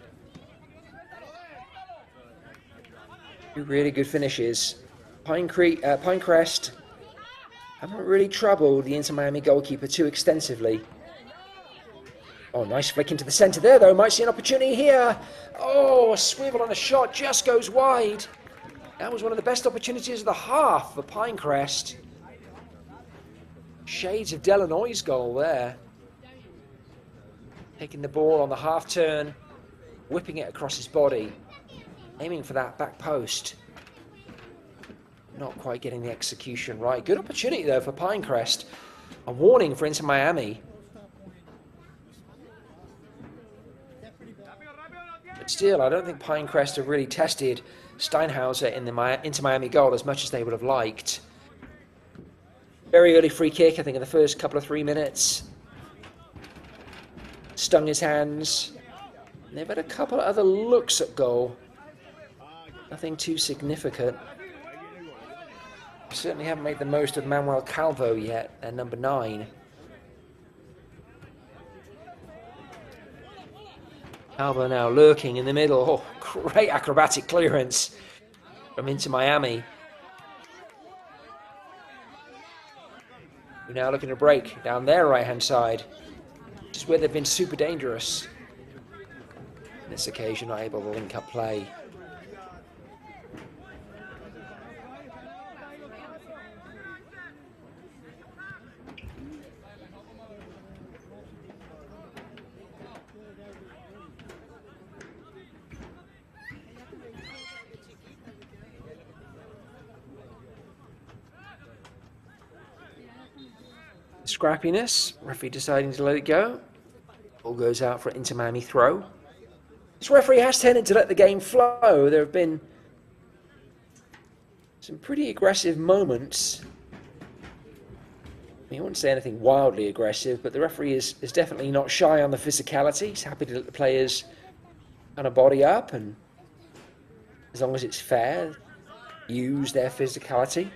2 really good finishes. Pinecrest haven't really troubled the Inter Miami goalkeeper too extensively. Oh, nice flick into the centre there, though. Might see an opportunity here. Oh, a swivel on a shot just goes wide. That was one of the best opportunities of the half for Pinecrest. Shades of Delanoy's goal there. Taking the ball on the half turn, whipping it across his body, aiming for that back post. Not quite getting the execution right. Good opportunity, though, for Pinecrest. A warning for Inter Miami. But still, I don't think Pinecrest have really tested Steinhauser in the Inter Miami goal as much as they would have liked. Very early free kick, I think, in the first couple of 3 minutes. Stung his hands. And they've had a couple of other looks at goal. Nothing too significant. Certainly haven't made the most of Manuel Calvo yet, at number 9. Calvo now lurking in the middle. Oh, great acrobatic clearance from Inter Miami. We're now looking to break down their right-hand side, which is where they've been super dangerous. On this occasion, not able to link up play. Scrappiness. Referee deciding to let it go. Ball goes out for an Inter Miami throw. This referee has tended to let the game flow. There have been some pretty aggressive moments. I wouldn't say anything wildly aggressive, but the referee is definitely not shy on the physicality. He's happy to let the players kind of body up, and as long as it's fair, use their physicality.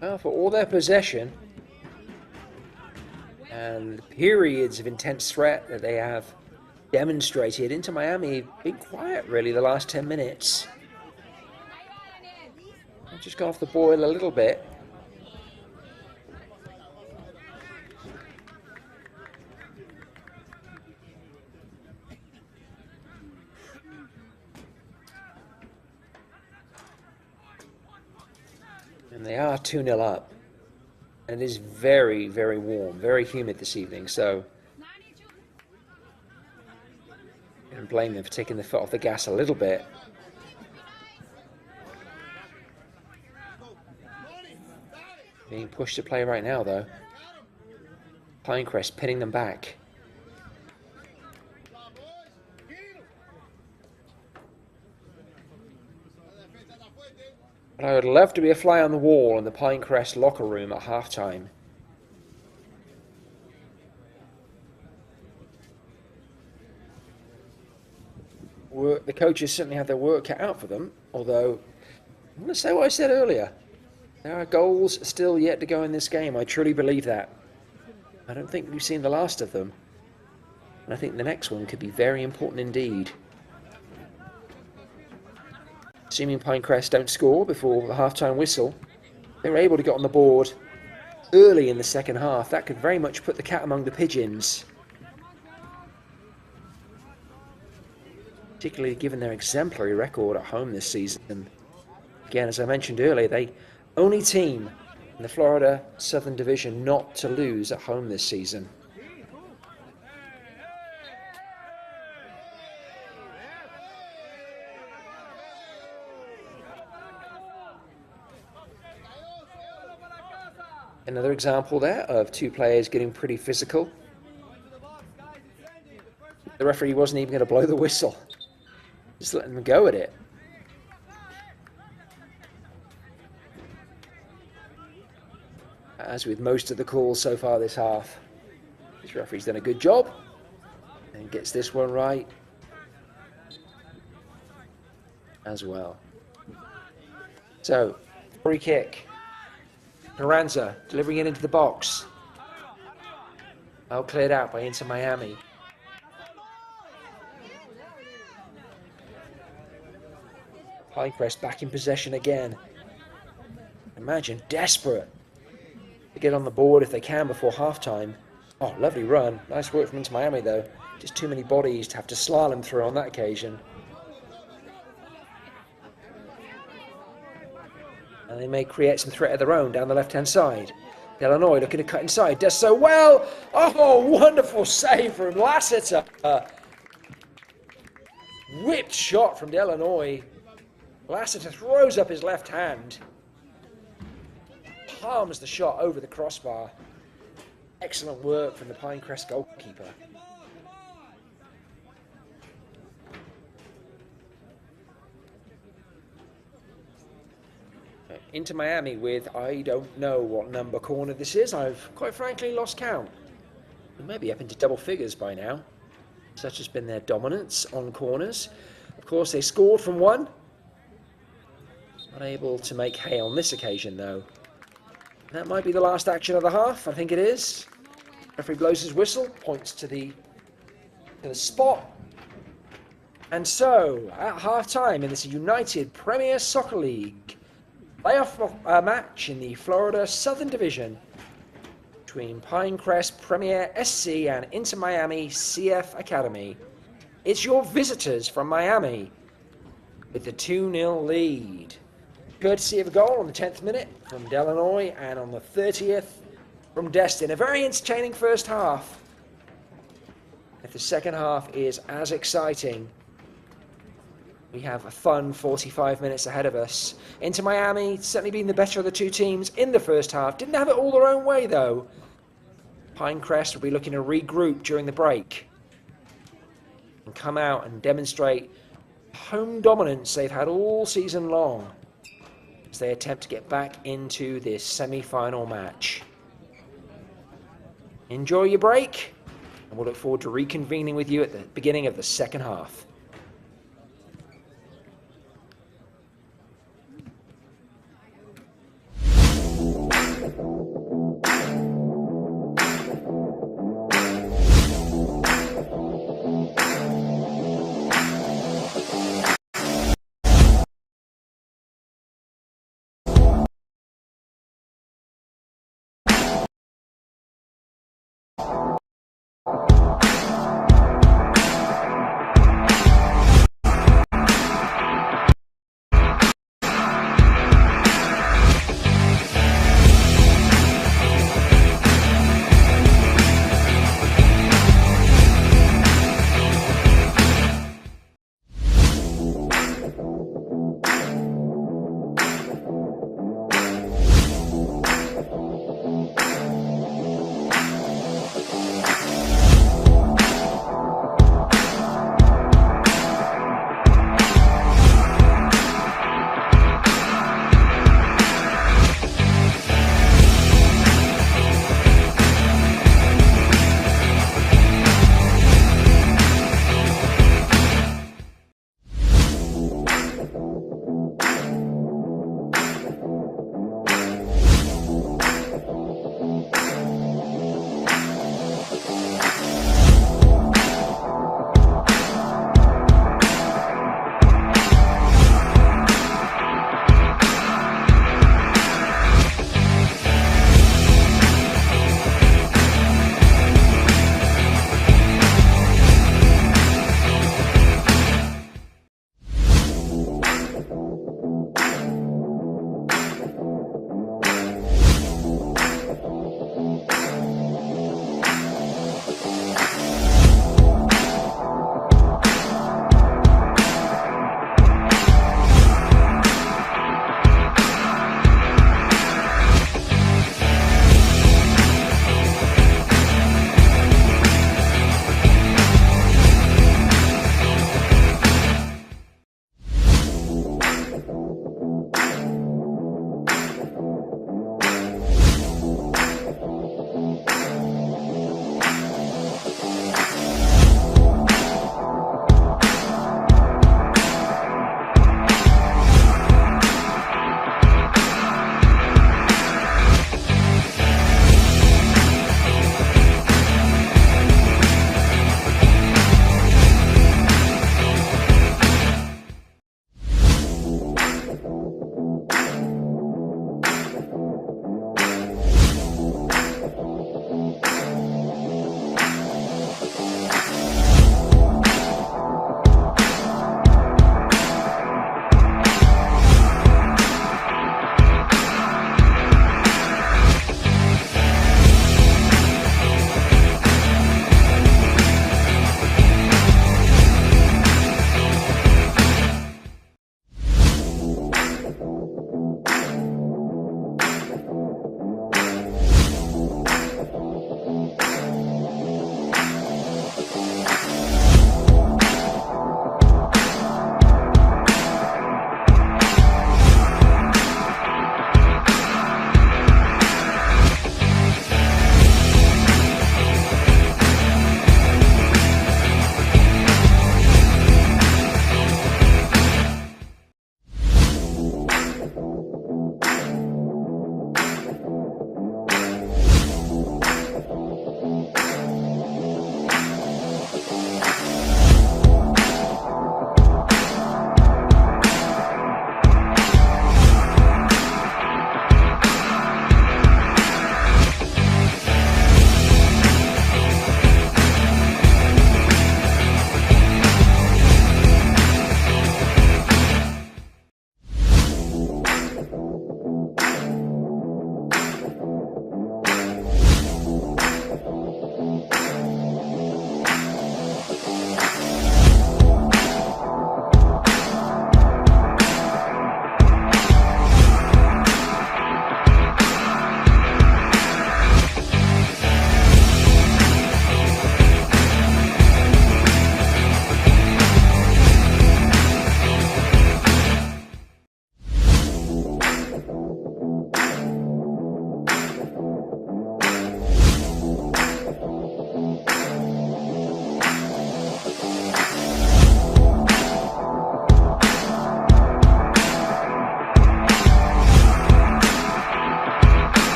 Well, for all their possession and periods of intense threat that they have demonstrated, Inter Miami been quiet really the last 10 minutes. I've just gone off the boil a little bit. And they are 2-0 up. And it is very, very warm, very humid this evening, so I don't blame them for taking the foot off the gas a little bit. Being pushed to play right now, though. Pinecrest pinning them back. I would love to be a fly on the wall in the Pinecrest locker room at halftime. The coaches certainly have their work cut out for them, although I'm going to say what I said earlier. There are goals still yet to go in this game. I truly believe that. I don't think we've seen the last of them. And I think the next one could be very important indeed. Assuming Pinecrest don't score before the half-time whistle, they were able to get on the board early in the second half. That could very much put the cat among the pigeons. Particularly given their exemplary record at home this season. Again, as I mentioned earlier, they only team in the Florida Southern Division not to lose at home this season. Another example there of two players getting pretty physical. The referee wasn't even going to blow the whistle. Just letting them go at it. As with most of the calls so far this half, this referee's done a good job and gets this one right as well. So, free kick. Carranza delivering it into the box. Well cleared out by Inter Miami. Pinecrest back in possession again. Imagine, desperate to get on the board if they can before halftime. Oh, lovely run. Nice work from Inter Miami though. Just too many bodies to have to slalom through on that occasion. And they may create some threat of their own down the left-hand side. Delanoy looking to cut inside. Does so well. Oh, wonderful save from Lassiter. Whipped shot from Delanoy. Lassiter throws up his left hand. Palms the shot over the crossbar. Excellent work from the Pinecrest goalkeeper. Into Miami with, I don't know what number corner this is. I've quite frankly lost count. We may be up into double figures by now. Such has been their dominance on corners. Of course, they scored from one. Unable to make hay on this occasion, though. That might be the last action of the half. I think it is. Referee blows his whistle, points to the spot. And so, at half-time in this United Premier Soccer League playoff match in the Florida Southern Division, between Pinecrest Premier SC and Inter Miami CF Academy. It's your visitors from Miami with the 2-0 lead. Courtesy of a goal on the 10th minute from Delanoy and on the 30th from Destin. A very entertaining first half. If the second half is as exciting, we have a fun 45 minutes ahead of us. Inter Miami certainly being the better of the two teams in the first half. Didn't have it all their own way though. Pinecrest will be looking to regroup during the break and come out and demonstrate home dominance they've had all season long as they attempt to get back into this semi-final match. Enjoy your break, and we'll look forward to reconvening with you at the beginning of the second half.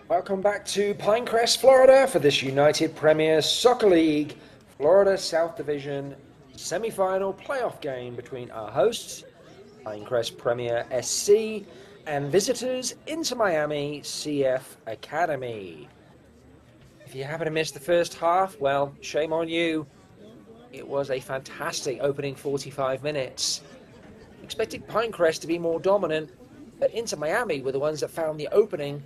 Welcome back to Pinecrest, Florida for this United Premier Soccer League Florida South Division semi-final playoff game between our hosts, Pinecrest Premier SC, and visitors Inter Miami CF Academy. If you happen to miss the first half, well, shame on you. It was a fantastic opening 45 minutes. Expected Pinecrest to be more dominant, but Inter Miami were the ones that found the opening.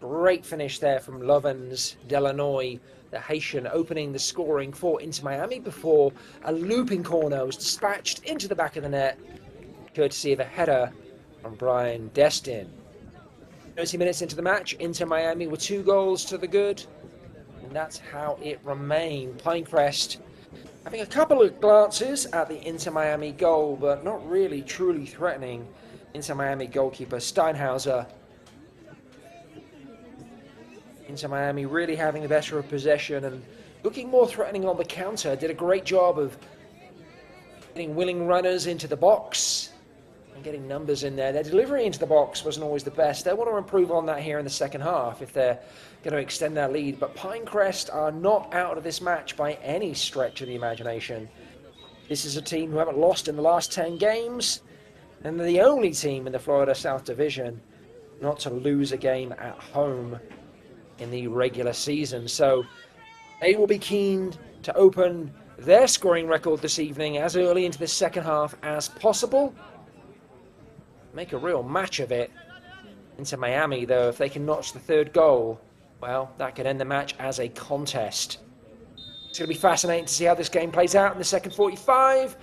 Great finish there from Lovens Delanoy, the Haitian, opening the scoring for Inter Miami before a looping corner was dispatched into the back of the net, courtesy of a header from Brian Destin. 30 minutes into the match, Inter Miami were 2 goals to the good, and that's how it remained. Pinecrest having a couple of glances at the Inter Miami goal, but not really truly threatening. Inter Miami goalkeeper Steinhauser. Inter Miami really having the better of possession and looking more threatening on the counter. Did a great job of getting willing runners into the box and getting numbers in there. Their delivery into the box wasn't always the best. They want to improve on that here in the second half if they're going to extend their lead. But Pinecrest are not out of this match by any stretch of the imagination. This is a team who haven't lost in the last 10 games, and they're the only team in the Florida South Division not to lose a game at home in the regular season. So they will be keen to open their scoring record this evening as early into the second half as possible. Make a real match of it. Into Miami, though, if they can notch the 3rd goal, well, that could end the match as a contest. It's going to be fascinating to see how this game plays out in the second 45.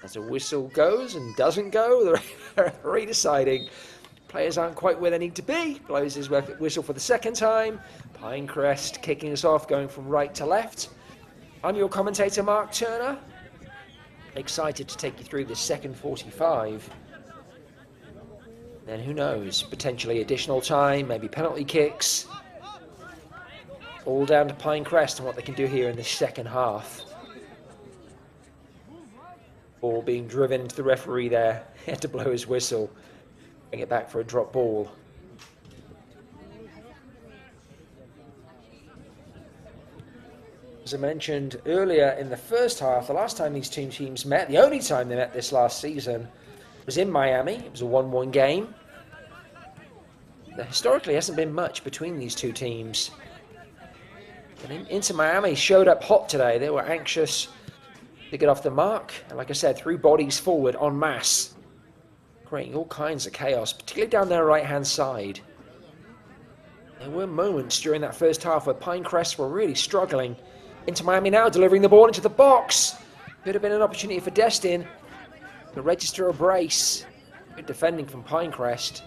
As a whistle goes and doesn't go, the referee deciding players aren't quite where they need to be. Blows his whistle for the second time. Pinecrest kicking us off, going from right to left. I'm your commentator, Mark Turner. Excited to take you through the second 45. Then who knows, potentially additional time, maybe penalty kicks. All down to Pinecrest and what they can do here in the second half. Ball being driven into the referee there. He had to blow his whistle. Bring it back for a drop ball. As I mentioned earlier in the first half, the last time these two teams met, the only time they met this last season, was in Miami. It was a 1-1 game. There historically hasn't been much between these two teams. But Inter Miami showed up hot today. They were anxious to get off the mark. And like I said, 3 bodies forward en masse, creating all kinds of chaos, particularly down their right-hand side. There were moments during that first half where Pinecrest were really struggling. Inter Miami now delivering the ball into the box. Could have been an opportunity for Destin to register a brace. Good defending from Pinecrest.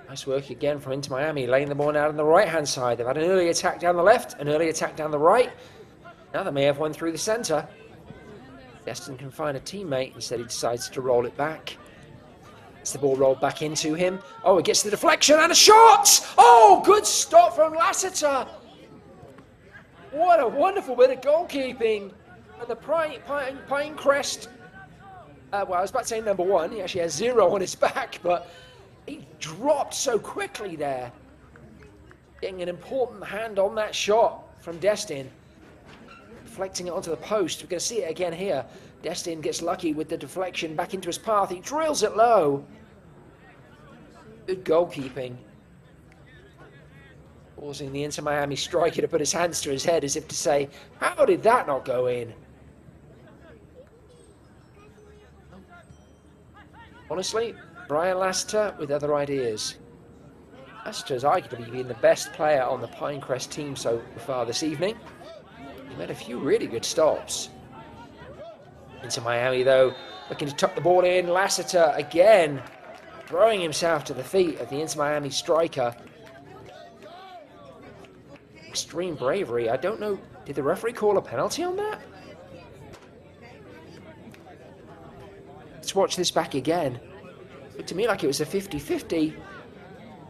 Nice work again from Inter Miami, laying the ball out on the right-hand side. They've had an early attack down the left, an early attack down the right. Now they may have one through the centre. Destin can find a teammate. Instead, he decides to roll it back. Gets the ball rolled back into him. Oh, it gets the deflection and a shot! Oh, good stop from Lassiter. What a wonderful bit of goalkeeping. And the Pinecrest, well, I was about to say number 1. He actually has 0 on his back, but he dropped so quickly there. Getting an important hand on that shot from Destin. Deflecting it onto the post. We're going to see it again here. Destin gets lucky with the deflection back into his path. He drills it low. Good goalkeeping. Causing the Inter Miami striker to put his hands to his head as if to say, how did that not go in? Honestly, Brian Lassiter with other ideas. Lassiter's arguably been the best player on the Pinecrest team so far this evening. He made a few really good stops. Into Miami, though, looking to tuck the ball in. Lassiter again throwing himself to the feet of the Inter Miami striker. Extreme bravery. I don't know, did the referee call a penalty on that? Let's watch this back again. Looked to me like it was a 50-50.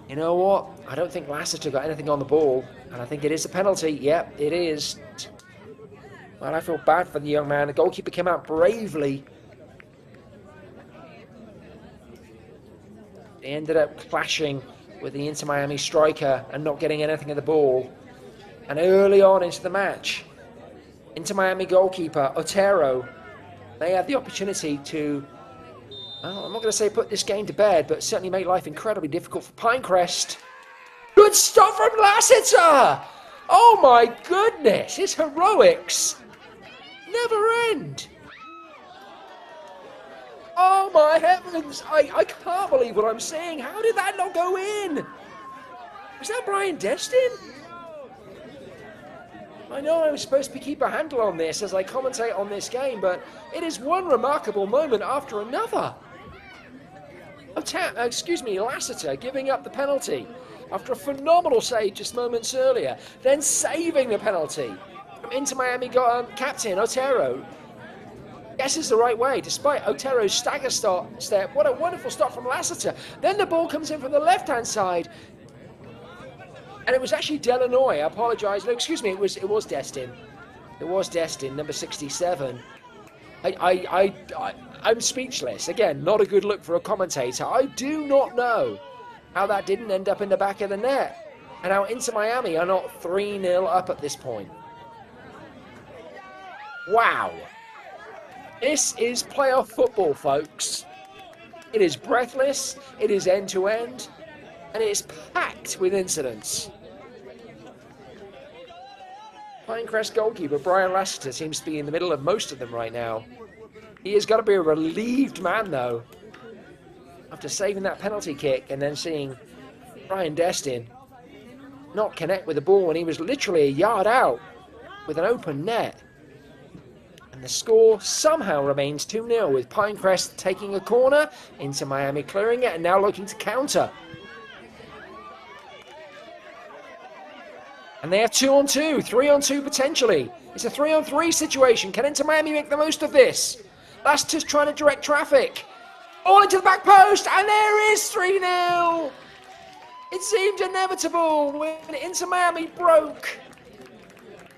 You know what? I don't think Lassiter got anything on the ball, and I think it is a penalty. Yep, it is. Well, I feel bad for the young man. The goalkeeper came out bravely. They ended up clashing with the Inter Miami striker and not getting anything of the ball. And early on into the match, Inter Miami goalkeeper Otero may have the opportunity to, well, I'm not going to say put this game to bed, but certainly make life incredibly difficult for Pinecrest. Good stop from Lassiter! Oh my goodness, his heroics never end. Oh my heavens, I can't believe what I'm seeing. How did that not go in? Was that Brian Destin? I know I'm supposed to keep a handle on this as I commentate on this game, but it is one remarkable moment after another. Lassiter giving up the penalty after a phenomenal save just moments earlier, then saving the penalty from Inter Miami captain Otero. Guesses the right way, despite Otero's stagger step. What a wonderful stop from Lassiter. Then the ball comes in from the left-hand side. And it was actually Delanoy, I apologise. No, excuse me, it was Destin. It was Destin, number 67. I'm speechless. Again, not a good look for a commentator. I do not know how that didn't end up in the back of the net. And how Inter Miami are not 3-0 up at this point. Wow. This is playoff football, folks. It is breathless, it is end-to-end, and it is packed with incidents. Pinecrest goalkeeper Brian Lassiter seems to be in the middle of most of them right now. He has got to be a relieved man, though, after saving that penalty kick and then seeing Brian Destin not connect with the ball when he was literally a yard out with an open net. And the score somehow remains 2-0 with Pinecrest taking a corner, Inter Miami clearing it and now looking to counter. And they have 2-on-2, 3-on-2 potentially. It's a 3-on-3 situation. Can Inter Miami make the most of this? Lassiter's trying to direct traffic. All into the back post, and there is 3-0. It seemed inevitable when Inter Miami broke.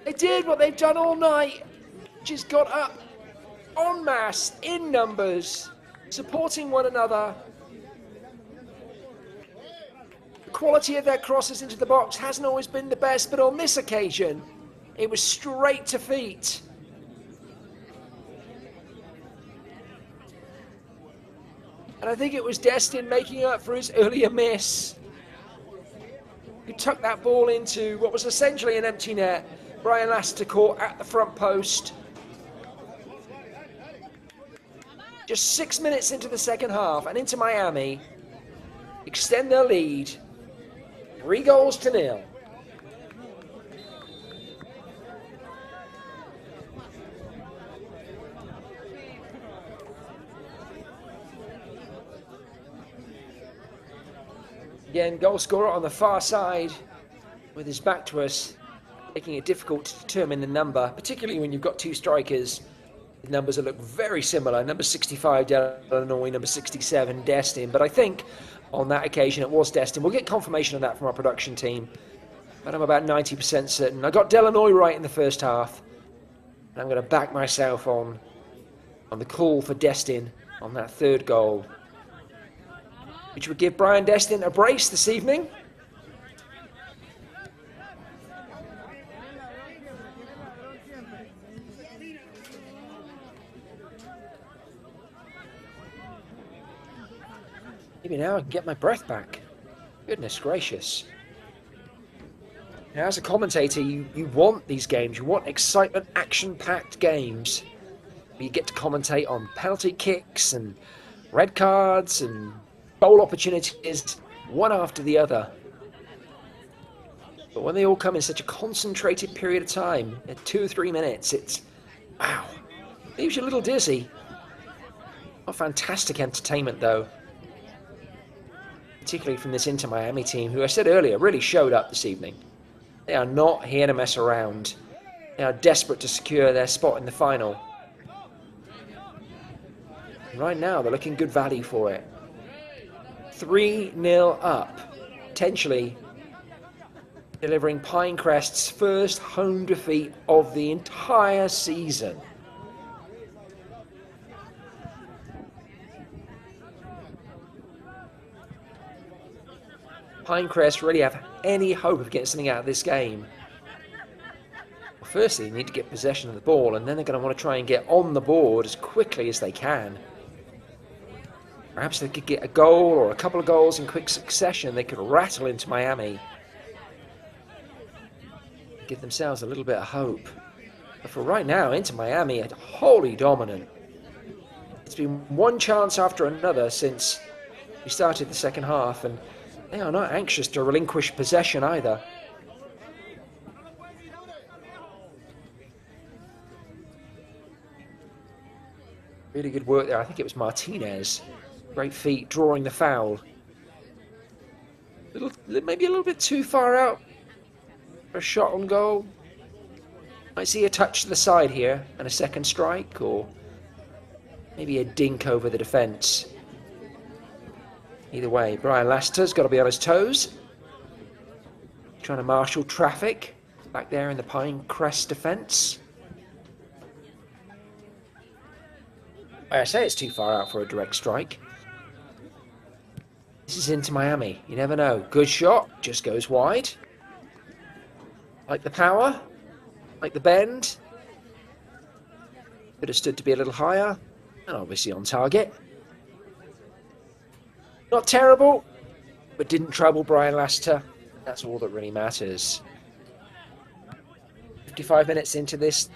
They did what they've done all night. Just got up en masse, in numbers, supporting one another. The quality of their crosses into the box hasn't always been the best, but on this occasion, it was straight to feet. And I think it was Destin making up for his earlier miss. He tucked that ball into what was essentially an empty net. Brian Lassiter caught at the front post. Just 6 minutes into the second half, and Inter Miami extend their lead 3-0. Again, goal scorer on the far side with his back to us, making it difficult to determine the number, particularly when you've got two strikers. The numbers that look very similar. Number 65, Delanoy, number 67, Destin. But I think on that occasion it was Destin. We'll get confirmation of that from our production team. But I'm about 90% certain. I got Delanoy right in the first half. And I'm going to back myself on the call for Destin on that third goal, which would give Brian Destin a brace this evening. Maybe now I can get my breath back. Goodness gracious. Now, as a commentator, you want these games. You want excitement, action-packed games. You get to commentate on penalty kicks and red cards and goal opportunities, one after the other. But when they all come in such a concentrated period of time, in 2 or 3 minutes, it's, wow, leaves you a little dizzy. What fantastic entertainment, though. Particularly from this Inter Miami team, who I said earlier really showed up this evening. They are not here to mess around. They are desperate to secure their spot in the final. And right now, they're looking good value for it. 3-0 up potentially delivering Pinecrest's first home defeat of the entire season. Pinecrest really have any hope of getting something out of this game. Well, firstly, they need to get possession of the ball, and then they're going to want to try and get on the board as quickly as they can. Perhaps they could get a goal or a couple of goals in quick succession. They could rattle into Miami, give themselves a little bit of hope. But for right now, Inter Miami are wholly dominant. It's been one chance after another since we started the second half, and they are not anxious to relinquish possession either. Really good work there. I think it was Martinez. Great feet, drawing the foul. Maybe a little bit too far out for a shot on goal. Might see a touch to the side here and a second strike, or maybe a dink over the defence. Either way, Brian Laster's got to be on his toes. Trying to marshal traffic back there in the Pinecrest defence. I say it's too far out for a direct strike. This is Inter Miami. You never know. Good shot, just goes wide. Like the power, like the bend. Could have stood to be a little higher, and obviously on target. Not terrible, but didn't trouble Brian Laster. That's all that really matters. 55 minutes into this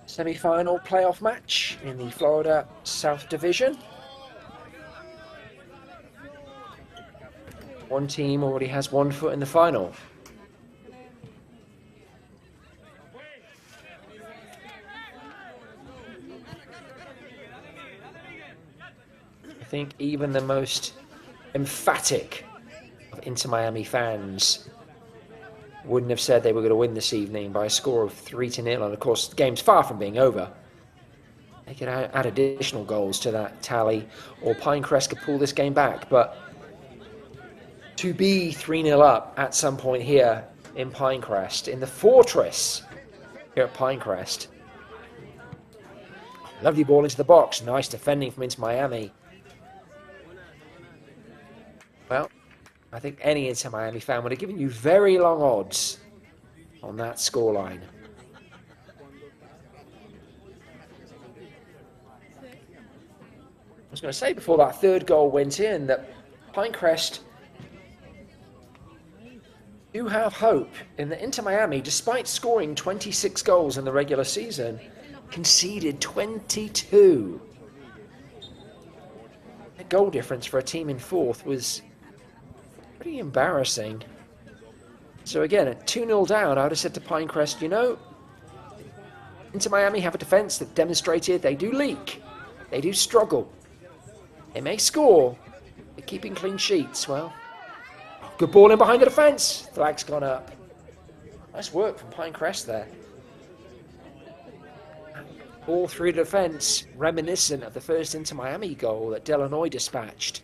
semi-final playoff match in the Florida South Division. One team already has 1 foot in the final. I think even the most emphatic of Inter Miami fans wouldn't have said they were going to win this evening by a score of 3-0, and of course the game's far from being over. They could add additional goals to that tally, or Pinecrest could pull this game back, but to be 3-0 up at some point here in Pinecrest, in the fortress here at Pinecrest. Lovely ball into the box, nice defending from Inter Miami. Well, I think any Inter Miami fan would have given you very long odds on that scoreline. I was going to say before that third goal went in that Pinecrest do have hope in that Inter Miami, despite scoring 26 goals in the regular season, conceded 22. The goal difference for a team in fourth was pretty embarrassing. So again, at 2-0 down, I would have said to Pinecrest, you know, Inter Miami have a defence that demonstrated they do leak, they do struggle, they may score, but keeping clean sheets, well, good ball in behind the defence, flag's gone up. Nice work from Pinecrest there. All through the defence, reminiscent of the first Inter Miami goal that Delanoy dispatched.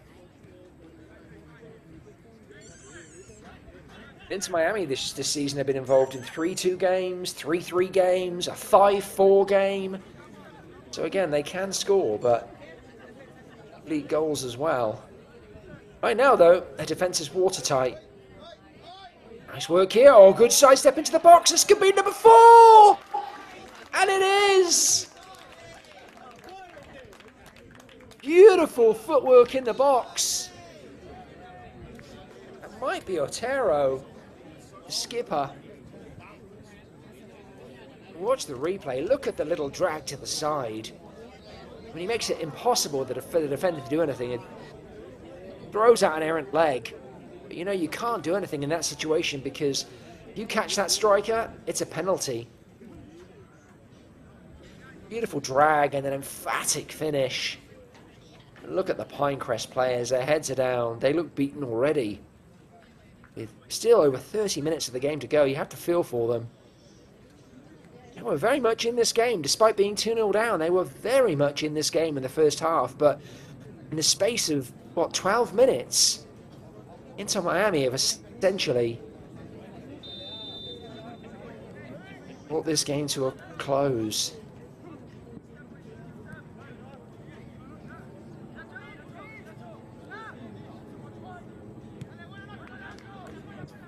Inter Miami this season have been involved in 3-2 games, 3-3 games, a 5-4 game. So again, they can score, but lead goals as well. Right now, though, their defence is watertight. Nice work here. Oh, good sidestep into the box. This could be number 4! And it is! Beautiful footwork in the box. That might be Otero, the skipper. Watch the replay. Look at the little drag to the side. When he makes it impossible for the defender to do anything, it throws out an errant leg. But you know, you can't do anything in that situation because if you catch that striker, it's a penalty. Beautiful drag and an emphatic finish. Look at the Pinecrest players, their heads are down. They look beaten already. With still over 30 minutes of the game to go, you have to feel for them. They were very much in this game, despite being 2-0 down. They were very much in this game in the first half, but in the space of, what, 12 minutes, Inter Miami have essentially brought this game to a close.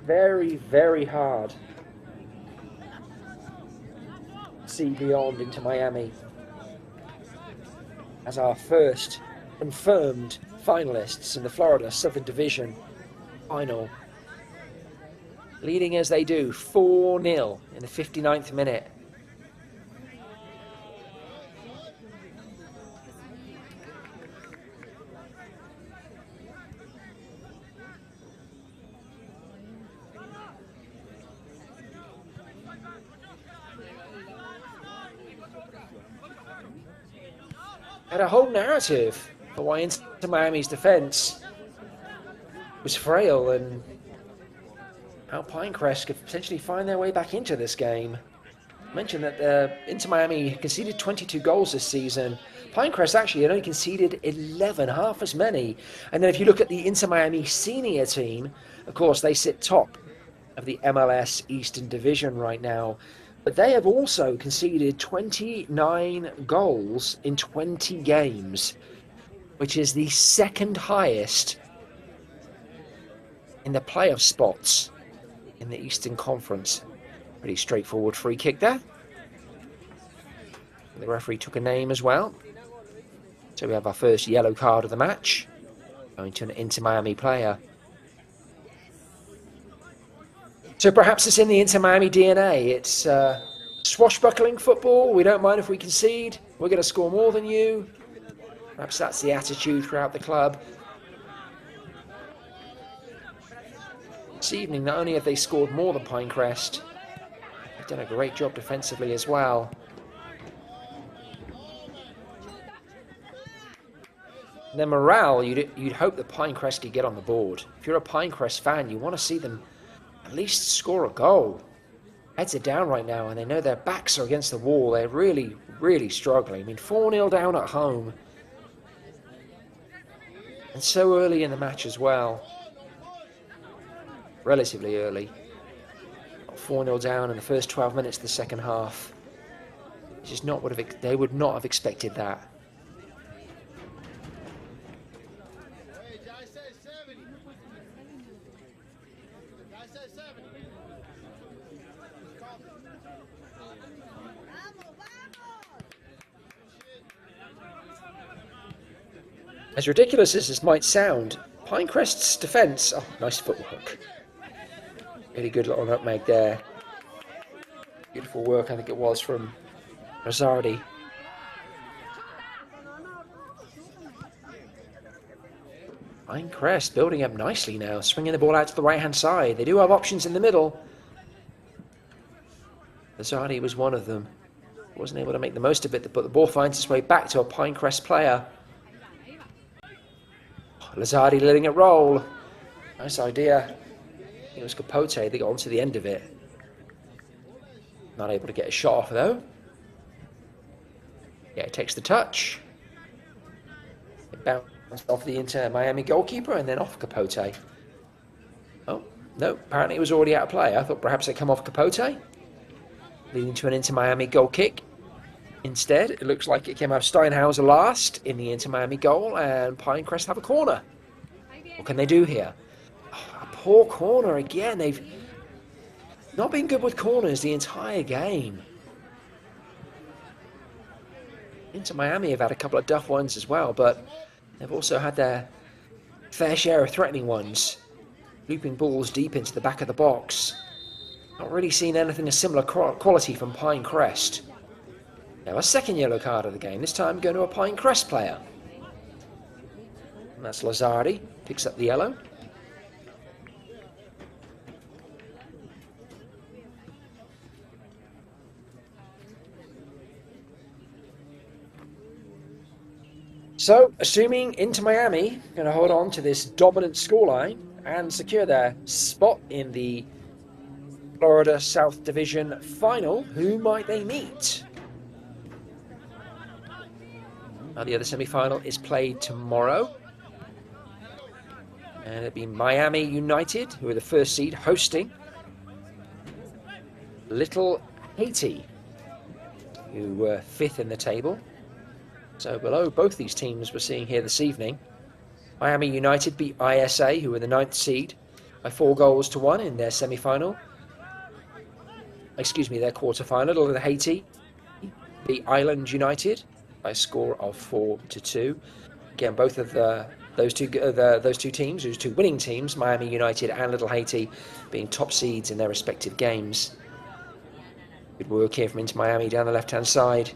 Very, very hard to see beyond Inter Miami as our first confirmed finalists in the Florida Southern Division final, leading as they do 4-0 in the 59th minute. Had a whole narrative for why Inter Miami's defence was frail and how Pinecrest could potentially find their way back into this game. I mentioned that Inter Miami conceded 22 goals this season. Pinecrest actually had only conceded 11, half as many. And then if you look at the Inter Miami senior team, of course they sit top of the MLS Eastern Division right now. But they have also conceded 29 goals in 20 games, which is the second highest in the playoff spots in the Eastern Conference. Pretty straightforward free kick there. The referee took a name as well. So we have our first yellow card of the match, going to an Inter Miami player. So perhaps it's in the Inter Miami DNA. It's swashbuckling football. We don't mind if we concede. We're going to score more than you. Perhaps that's the attitude throughout the club. This evening, not only have they scored more than Pinecrest, they've done a great job defensively as well. And then morale, you'd hope that Pinecrest could get on the board. If you're a Pinecrest fan, you want to see them at least score a goal. Heads are down right now, and they know their backs are against the wall. They're really, really struggling. I mean, 4-0 down at home. And so early in the match as well. Relatively early. 4-0 down in the first 12 minutes of the second half. It's just not what they would not have expected that. As ridiculous as this might sound, Pinecrest's defence... Oh, nice footwork. Really good little nutmeg there. Beautiful work, I think it was, from Rosardi. Pinecrest building up nicely now, swinging the ball out to the right-hand side. They do have options in the middle. Rosardi was one of them. Wasn't able to make the most of it, but the ball finds its way back to a Pinecrest player. Lazardi letting it roll. Nice idea. It was Capote that got onto the end of it. Not able to get a shot off though. Yeah, it takes the touch. It bounced off the Inter Miami goalkeeper and then off Capote. Oh, no, apparently it was already out of play. I thought perhaps it come off Capote, leading to an Inter Miami goal kick. Instead, it looks like it came out of Steinhauser last in the Inter Miami goal, and Pinecrest have a corner. What can they do here? Oh, a poor corner again. They've not been good with corners the entire game. Inter Miami have had a couple of duff ones as well, but they've also had their fair share of threatening ones. Looping balls deep into the back of the box. Not really seen anything of similar quality from Pinecrest. Now a second yellow card of the game, this time going to a Pinecrest player. And that's Lazardi, picks up the yellow. So, assuming Inter Miami going to hold on to this dominant scoreline and secure their spot in the Florida South Division final, who might they meet? The other semi-final is played tomorrow. And it'll be Miami United, who are the first seed, hosting Little Haiti, who were 5th in the table. So below both these teams we're seeing here this evening. Miami United beat ISA, who were the 9th seed, by 4 goals to 1 in their semi-final. Excuse me, their quarter-final. Little Haiti beat Island United by a score of 4-2. Again, both of those two teams, those two winning teams, Miami United and Little Haiti, being top seeds in their respective games. Good work here from Inter Miami down the left-hand side.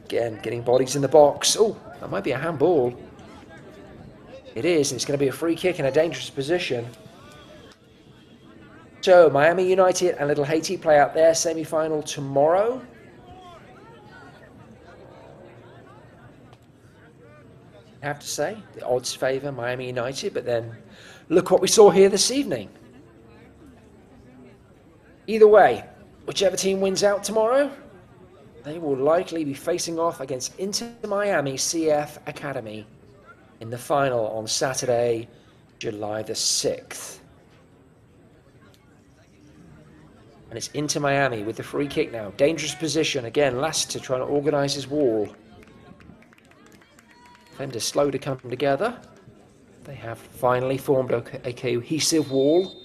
Again, getting bodies in the box. Oh, that might be a handball. It is, and it's going to be a free kick in a dangerous position. So, Miami United and Little Haiti play out their semi-final tomorrow. I have to say, the odds favour Miami United, but then look what we saw here this evening. Either way, whichever team wins out tomorrow, they will likely be facing off against Inter Miami CF Academy in the final on Saturday, July the 6th. And it's Inter Miami with the free kick now. Dangerous position. Again, Lassiter trying to organise his wall. Defenders slow to come together. They have finally formed a cohesive wall.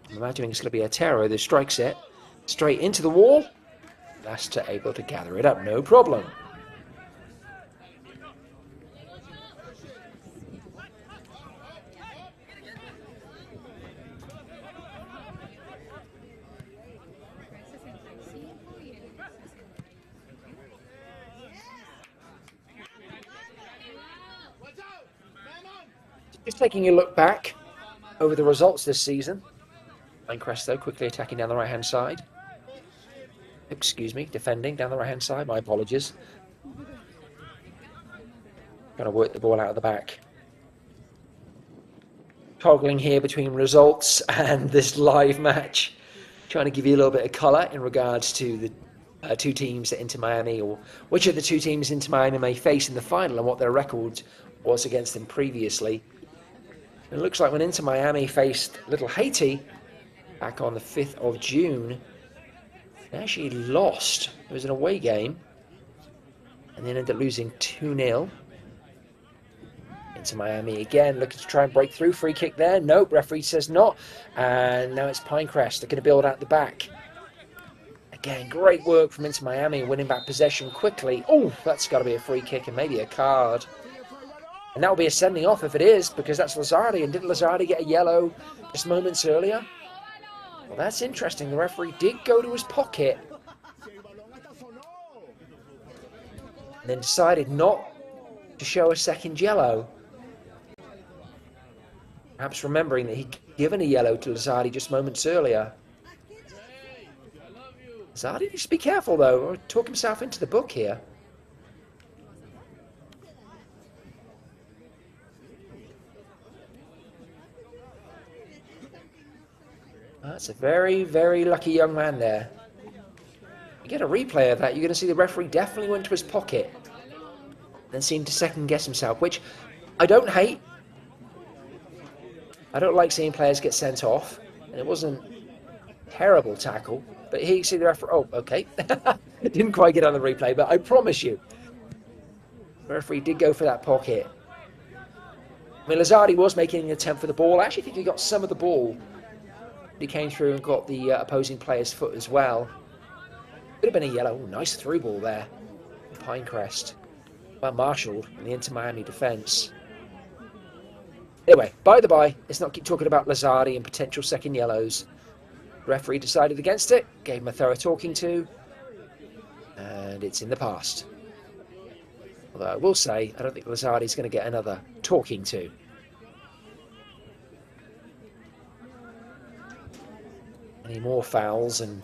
I'm imagining it's going to be a terror that strikes it straight into the wall. Lassiter able to gather it up, no problem. Just taking a look back over the results this season. Pinecrest, though, quickly attacking down the right-hand side. Excuse me, defending down the right-hand side. My apologies. Trying to work the ball out of the back. Toggling here between results and this live match. Trying to give you a little bit of colour in regards to the two teams that Inter Miami, or which of the two teams Inter Miami may face in the final and what their record was against them previously. It looks like when Inter Miami faced Little Haiti back on the 5th of June, they actually lost. It was an away game, and then ended up losing 2-0. Inter Miami again looking to try and break through. Free kick there. Nope, referee says not. And now it's Pinecrest. They're going to build out the back. Again, great work from Inter Miami, winning back possession quickly. Oh, that's got to be a free kick and maybe a card. And that will be a sending off if it is, because that's Lazzardi. And did Lazzardi get a yellow just moments earlier? Well, that's interesting. The referee did go to his pocket and then decided not to show a second yellow. Perhaps remembering that he'd given a yellow to Lazzardi just moments earlier. Lazzardi needs to be careful, though, or talk himself into the book here. That's a very, very lucky young man there. You get a replay of that, you're going to see the referee definitely went to his pocket and seemed to second guess himself, which I don't hate. I don't like seeing players get sent off, and it wasn't a terrible tackle, but here you see the referee. Oh, okay. Didn't quite get on the replay, but I promise you, the referee did go for that pocket. I mean, Lazzardi was making an attempt for the ball. I actually think he got some of the ball. He came through and got the opposing player's foot as well. Could have been a yellow. Ooh, nice through ball there. Pinecrest. Well marshalled in the Inter Miami defence. Anyway, by the by, let's not keep talking about Lazzardi and potential second yellows. The referee decided against it, gave him a thorough talking to, and it's in the past. Although I will say, I don't think Lazzardi's going to get another talking to. Any more fouls and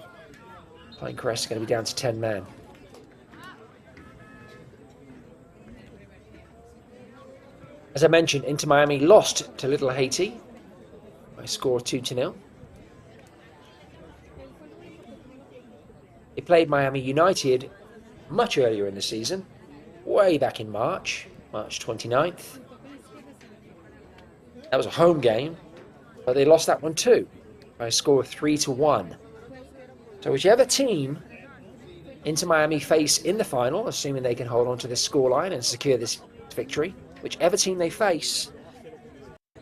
Pinecrest is going to be down to 10 men. As I mentioned, Inter Miami lost to Little Haiti by a score of 2-0. They played Miami United much earlier in the season way back in March 29th. That was a home game, but they lost that one too by a score of 3-1. So whichever team Inter Miami face in the final, assuming they can hold on to this scoreline and secure this victory, whichever team they face,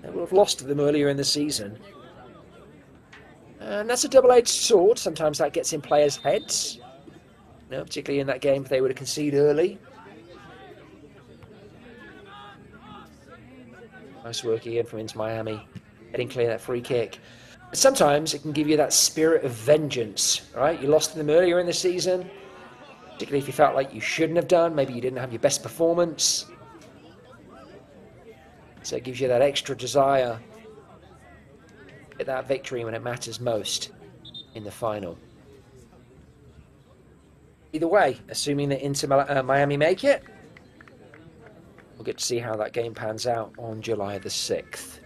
they will have lost to them earlier in the season. And that's a double-edged sword. Sometimes that gets in players' heads, particularly in that game if they were to concede early. Nice work again from Inter Miami, getting clear that free kick. But sometimes it can give you that spirit of vengeance, right? You lost to them earlier in the season, particularly if you felt like you shouldn't have done. Maybe you didn't have your best performance. So it gives you that extra desire to get that victory when it matters most in the final. Either way, assuming that Inter Miami make it, we'll get to see how that game pans out on July the 6th.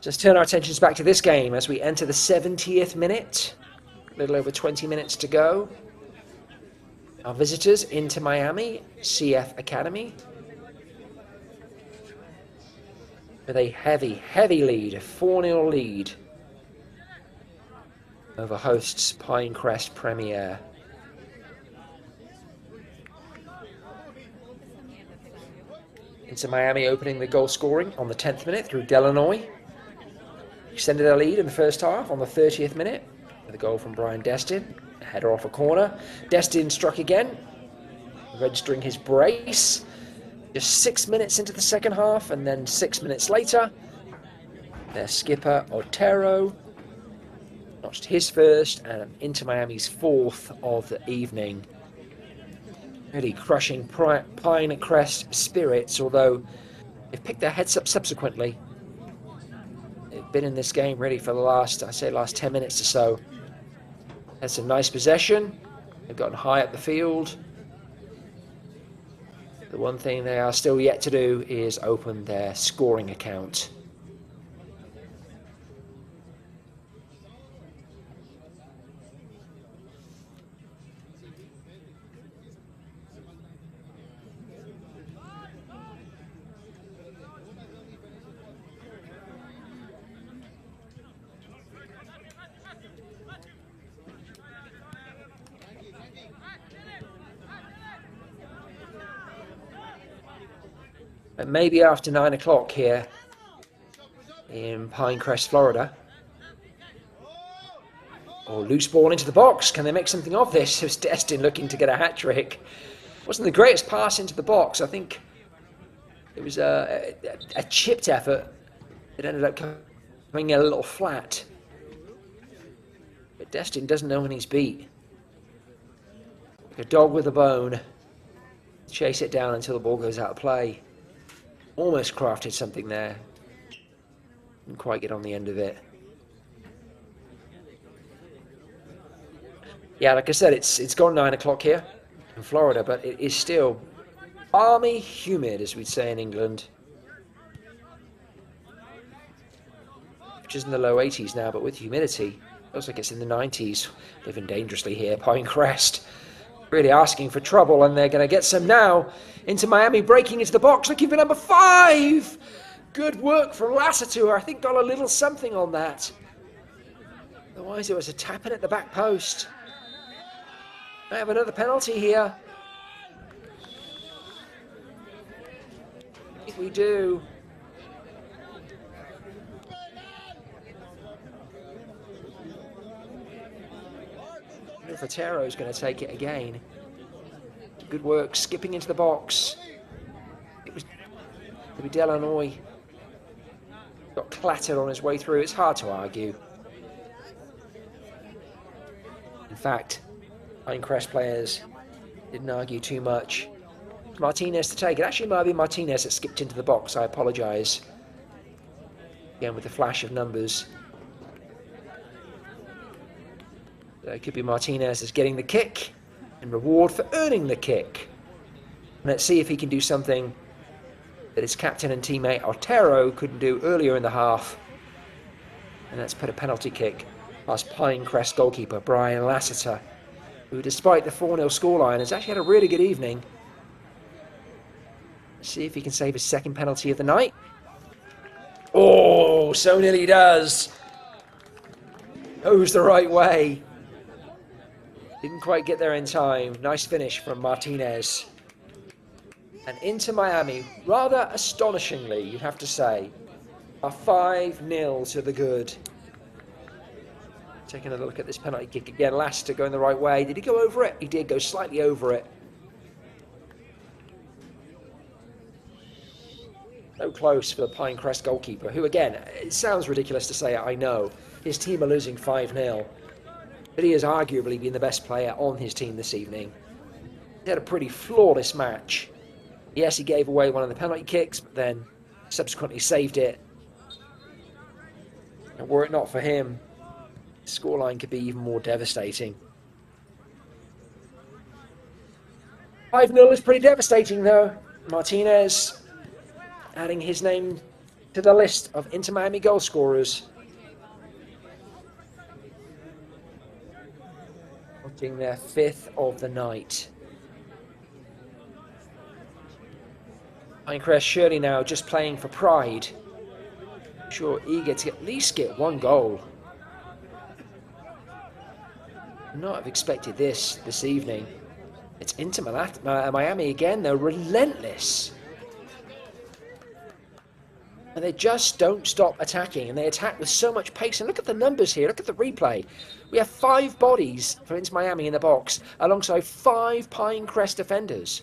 Just turn our attentions back to this game as we enter the 70th minute. A little over 20 minutes to go. Our visitors, Inter Miami, CF Academy. With a heavy, heavy lead, a 4-0 lead over hosts Pinecrest Premier. Inter Miami opening the goal scoring on the 10th minute through Delanoy. Extended their lead in the first half on the 30th minute with a goal from Brian Destin. A header off a corner. Destin struck again, registering his brace. Just 6 minutes into the second half, and then 6 minutes later, their skipper Otero notched his first and Inter Miami's fourth of the evening. Really crushing Pinecrest spirits, although they've picked their heads up subsequently. They've been in this game really for the last 10 minutes or so. Had some nice possession. They've gotten high up the field. The one thing they are still yet to do is open their scoring account. But maybe after 9 o'clock here in Pinecrest, Florida. Or loose ball into the box. Can they make something of this? It was Destin looking to get a hat-trick. Wasn't the greatest pass into the box. I think it was a chipped effort. It ended up coming a little flat. But Destin doesn't know when he's beat. Like a dog with a bone. Chase it down until the ball goes out of play. Almost crafted something there. Didn't quite get on the end of it. Yeah, like I said, it's gone 9 o'clock here in Florida, but it is still balmy humid, as we'd say in England. Which is in the low 80s now, but with humidity, looks like it's in the 90s. Living dangerously here, Pinecrest. Really asking for trouble, and they're going to get some now. Inter Miami breaking into the box, looking for number 5. Good work from Lassiter. I think got a little something on that. Otherwise, it was a tap in at the back post. I have another penalty here. I think we do. Otero is going to take it again. Good work, skipping into the box. It was Delanoy. Got clattered on his way through. It's hard to argue. In fact, Pinecrest players didn't argue too much. Martinez to take it. Actually, it might be Martinez that skipped into the box. I apologise. Again, with the flash of numbers. It could be Martinez as getting the kick in reward for earning the kick. And let's see if he can do something that his captain and teammate Otero couldn't do earlier in the half. And let's put a penalty kick past Pinecrest goalkeeper Brian Lassiter. who, despite the 4-0 scoreline, has actually had a really good evening. Let's see if he can save his second penalty of the night. Oh, so nearly does. Goes the right way. Didn't quite get there in time. Nice finish from Martinez. And Inter Miami, rather astonishingly, you have to say, are 5-0 to the good. Taking a look at this penalty kick again. Lassiter going the right way. Did he go over it? He did go slightly over it. So close for the Pinecrest goalkeeper, who, again, it sounds ridiculous to say it, I know. His team are losing 5-0. But he has arguably been the best player on his team this evening. He had a pretty flawless match. Yes, he gave away one of the penalty kicks, but then subsequently saved it. And were it not for him, the scoreline could be even more devastating. 5-0 is pretty devastating, though. Martinez adding his name to the list of Inter Miami goal scorers. Watching their 5th of the night. Pinecrest surely now just playing for pride. Sure, eager to at least get one goal. Not have expected this evening. It's Inter Miami again. They're relentless. And they just don't stop attacking, and they attack with so much pace. And look at the numbers here, look at the replay. We have 5 bodies for Inter Miami in the box, alongside 5 Pinecrest defenders.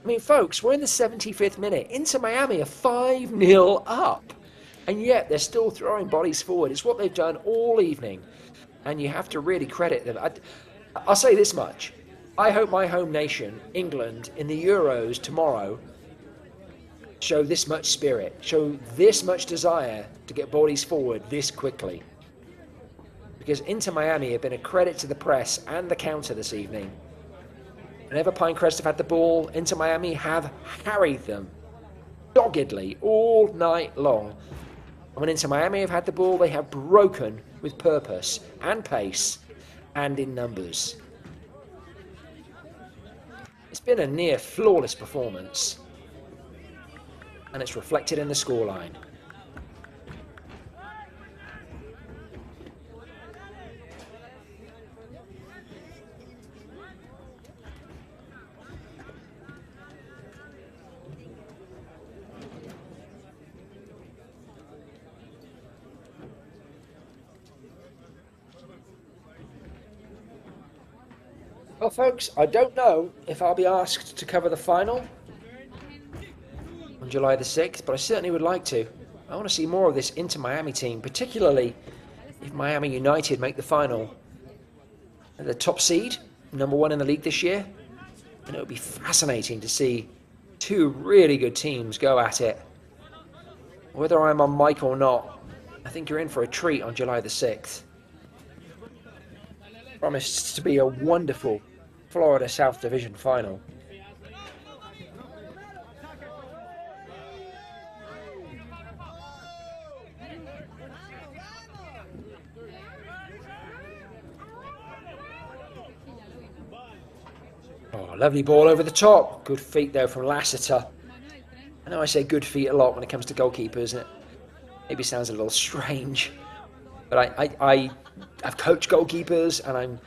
I mean, folks, we're in the 75th minute. Inter Miami are 5-0 up, and yet they're still throwing bodies forward. It's what they've done all evening, and you have to really credit them. I'll say this much. I hope my home nation, England, in the Euros tomorrow, show this much spirit, show this much desire to get bodies forward this quickly. Because Inter Miami have been a credit to the press and the counter this evening. Whenever Pinecrest have had the ball, Inter Miami have harried them doggedly all night long. And when Inter Miami have had the ball, they have broken with purpose and pace and in numbers. It's been a near flawless performance. And it's reflected in the scoreline. Well, folks, I don't know if I'll be asked to cover the final on July the 6th, but I certainly would like to. I want to see more of this Inter Miami team, particularly if Miami United make the final. They're the top seed, number 1 in the league this year, and it would be fascinating to see 2 really good teams go at it. Whether I'm on mic or not, I think you're in for a treat on July the 6th. Promised to be a wonderful Florida South Division final. Oh, lovely ball over the top. Good feet though from Lassiter. I know I say good feet a lot when it comes to goalkeepers, and it maybe sounds a little strange. But I've coached goalkeepers, and I'm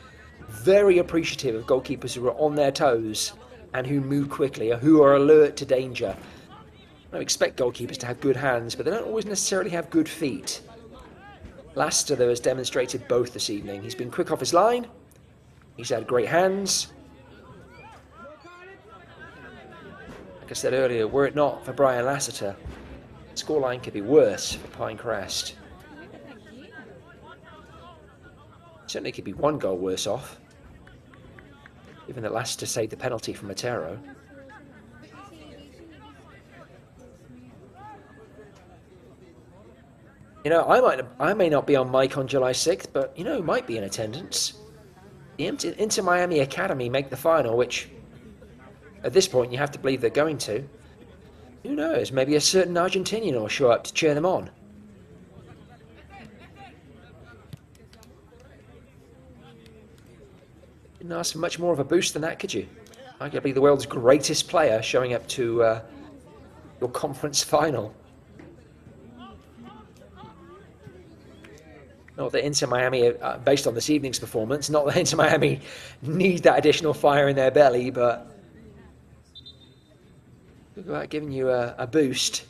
very appreciative of goalkeepers who are on their toes and who move quickly, or who are alert to danger. I expect goalkeepers to have good hands, but they don't always necessarily have good feet. Lassiter, though, has demonstrated both this evening. He's been quick off his line. He's had great hands. Like I said earlier, were it not for Brian Lassiter, the scoreline could be worse for Pinecrest. Certainly could be 1 goal worse off, given that Lassiter saved the penalty from Matero. You know, I may not be on mic on July 6th, but you know who might be in attendance? The Inter Miami Academy make the final, which at this point you have to believe they're going to. Who knows, maybe a certain Argentinian will show up to cheer them on. Didn't ask for much more of a boost than that, could you? Arguably the world's greatest player showing up to your conference final. Not that Inter Miami, based on this evening's performance, not that Inter Miami need that additional fire in their belly, but talk about giving you a boost.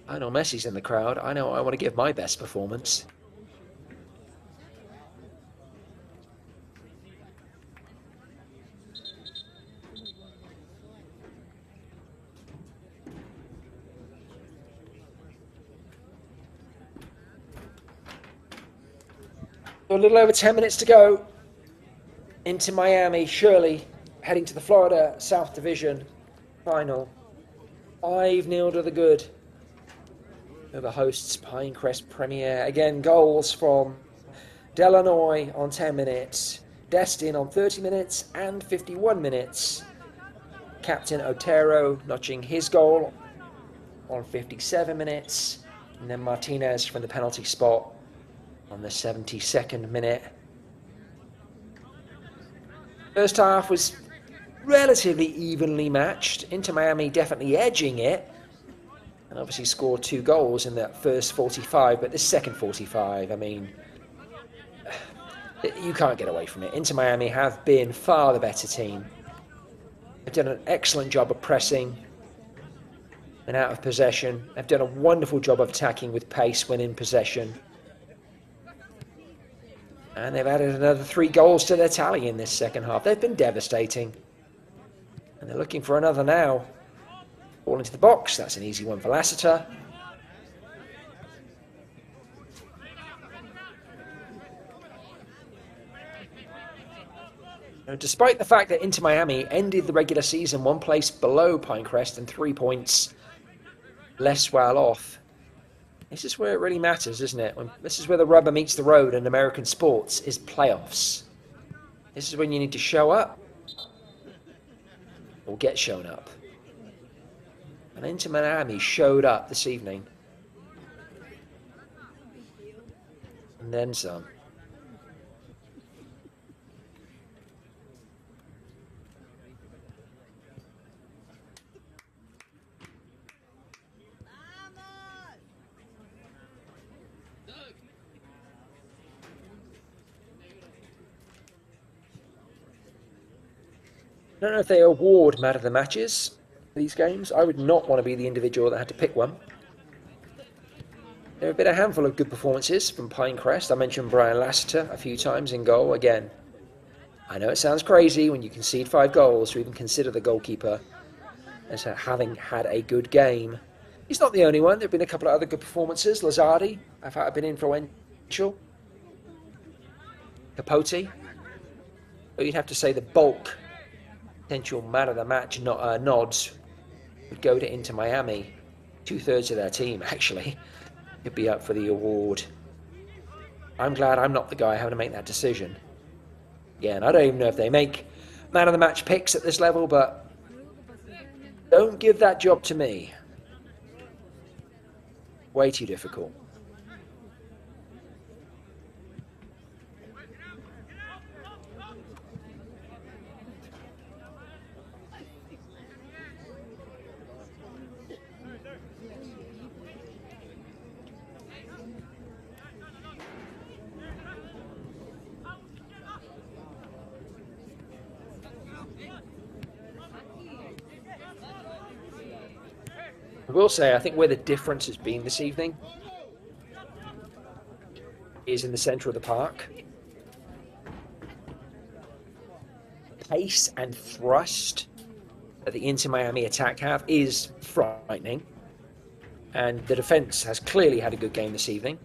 I know Messi's in the crowd. I know I want to give my best performance. A little over 10 minutes to go into Miami, Shirley heading to the Florida South Division final. 5-0 to the good over hosts Pinecrest Premier. Again, goals from Delanoy on 10 minutes, Destin on 30 minutes and 51 minutes. Captain Otero notching his goal on 57 minutes, and then Martinez from the penalty spot on the 72nd minute. First half was relatively evenly matched. Inter Miami definitely edging it, and obviously scored 2 goals in that first 45, but this second 45, I mean, you can't get away from it. Inter Miami have been far the better team. They've done an excellent job of pressing and out of possession. They've done a wonderful job of attacking with pace when in possession. And they've added another 3 goals to their tally in this second half. They've been devastating. And they're looking for another now. Ball into the box. That's an easy one for Lassiter. Now, despite the fact that Inter Miami ended the regular season 1 place below Pinecrest and 3 points less well off, this is where it really matters, isn't it? This is where the rubber meets the road in American sports, is playoffs. This is when you need to show up or get shown up. And Inter Miami showed up this evening. And then some. I don't know if they award man of the matches for these games. I would not want to be the individual that had to pick one. There have been a handful of good performances from Pinecrest. I mentioned Brian Lassiter a few times in goal. Again, I know it sounds crazy when you concede 5 goals to even consider the goalkeeper as having had a good game. He's not the only one. There have been a couple of other good performances. Lazzardi, I've been influential. Capote. But you'd have to say the bulk potential man of the match nods would go to Inter Miami. 2/3 of their team actually could be up for the award. I'm glad I'm not the guy having to make that decision. Again, I don't even know if they make man of the match picks at this level, but don't give that job to me. Way too difficult. I will say, I think where the difference has been this evening is in the centre of the park. Pace and thrust that the Inter Miami attack have is frightening. And the defence has clearly had a good game this evening,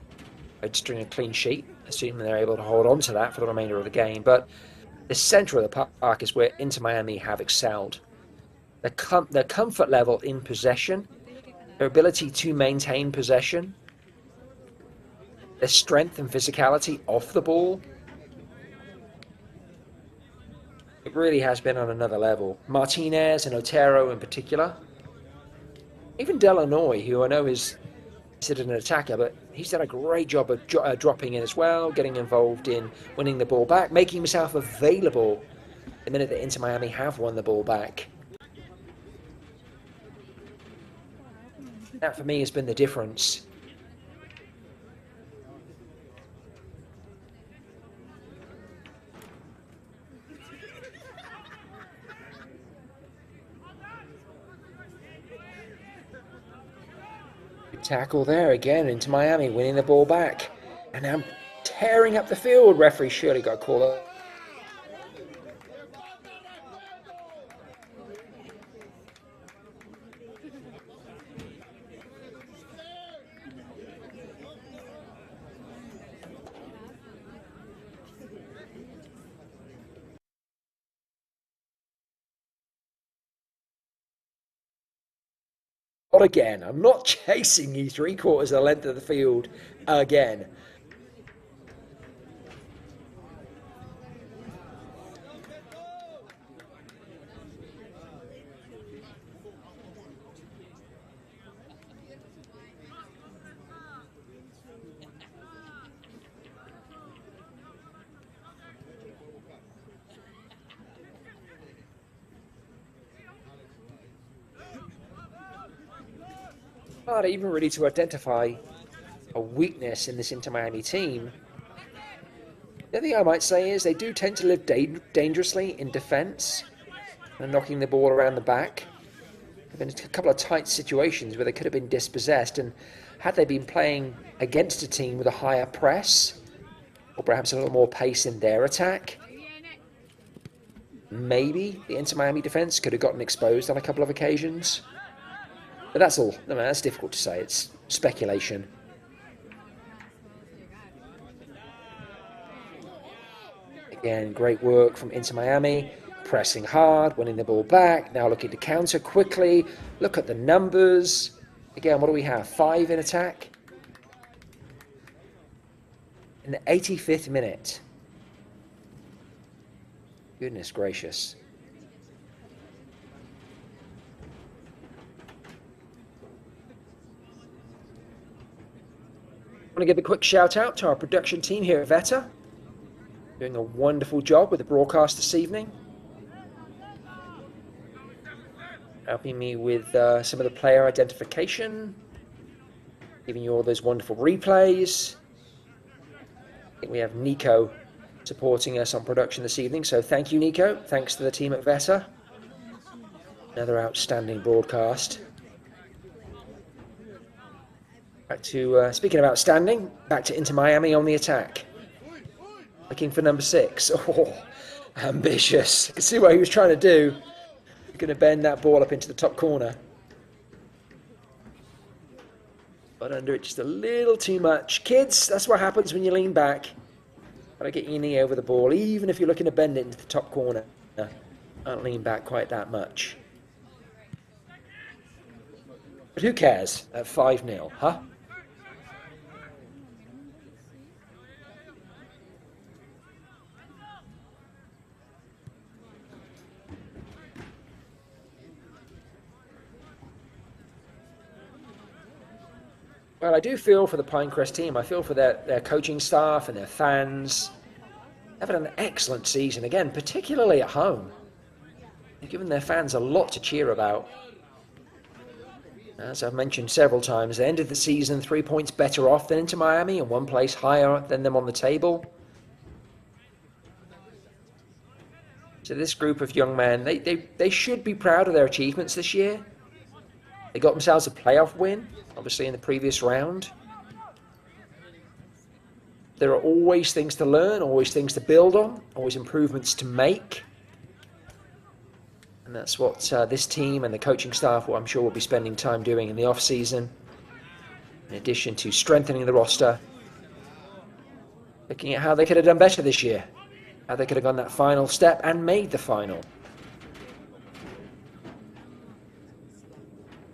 registering a clean sheet, assuming they're able to hold on to that for the remainder of the game. But the centre of the park is where Inter Miami have excelled. Their comfort level in possession, their ability to maintain possession, their strength and physicality off the ball, it really has been on another level. Martinez and Otero in particular. Even Delanoy, who I know is considered an attacker, but he's done a great job of dropping in as well, getting involved in winning the ball back, making himself available the minute that Inter Miami have won the ball back. That for me has been the difference. Good tackle there again, Inter Miami winning the ball back. And now tearing up the field. Referee surely got a call up. Not again. I'm not chasing you 3/4 of the length of the field again. Hard even really to identify a weakness in this Inter Miami team. The other thing I might say is they do tend to live dangerously in defence and knocking the ball around the back. There have been a couple of tight situations where they could have been dispossessed, and had they been playing against a team with a higher press or perhaps a little more pace in their attack, maybe the Inter Miami defence could have gotten exposed on a couple of occasions. But that's all. No, that's difficult to say. It's speculation. Again, great work from Inter Miami. Pressing hard, winning the ball back. Now looking to counter quickly. Look at the numbers. Again, what do we have? 5 in attack. In the 85th minute. Goodness gracious. I want to give a quick shout out to our production team here at Veta. Doing a wonderful job with the broadcast this evening. Helping me with some of the player identification. Giving you all those wonderful replays. I think we have Nico supporting us on production this evening. So thank you, Nico. Thanks to the team at Veta. Another outstanding broadcast. Back to, speaking of outstanding, back to Inter Miami on the attack. Looking for number 6. Oh, ambitious. You can see what he was trying to do. He's going to bend that ball up into the top corner. But under it just a little too much. Kids, that's what happens when you lean back. Gotta get your knee over the ball, even if you're looking to bend it into the top corner. Don't lean back quite that much. But who cares at 5-0, huh? Well, I do feel for the Pinecrest team. I feel for their coaching staff and their fans. They've had an excellent season, again, particularly at home. They've given their fans a lot to cheer about. As I've mentioned several times, they ended the season 3 points better off than Inter Miami and 1 place higher than them on the table. So this group of young men, they should be proud of their achievements this year. They got themselves a playoff win, obviously in the previous round. There are always things to learn, always things to build on, always improvements to make. And that's what this team and the coaching staff, I'm sure, will be spending time doing in the off-season. In addition to strengthening the roster, looking at how they could have done better this year, how they could have gone that final step and made the final.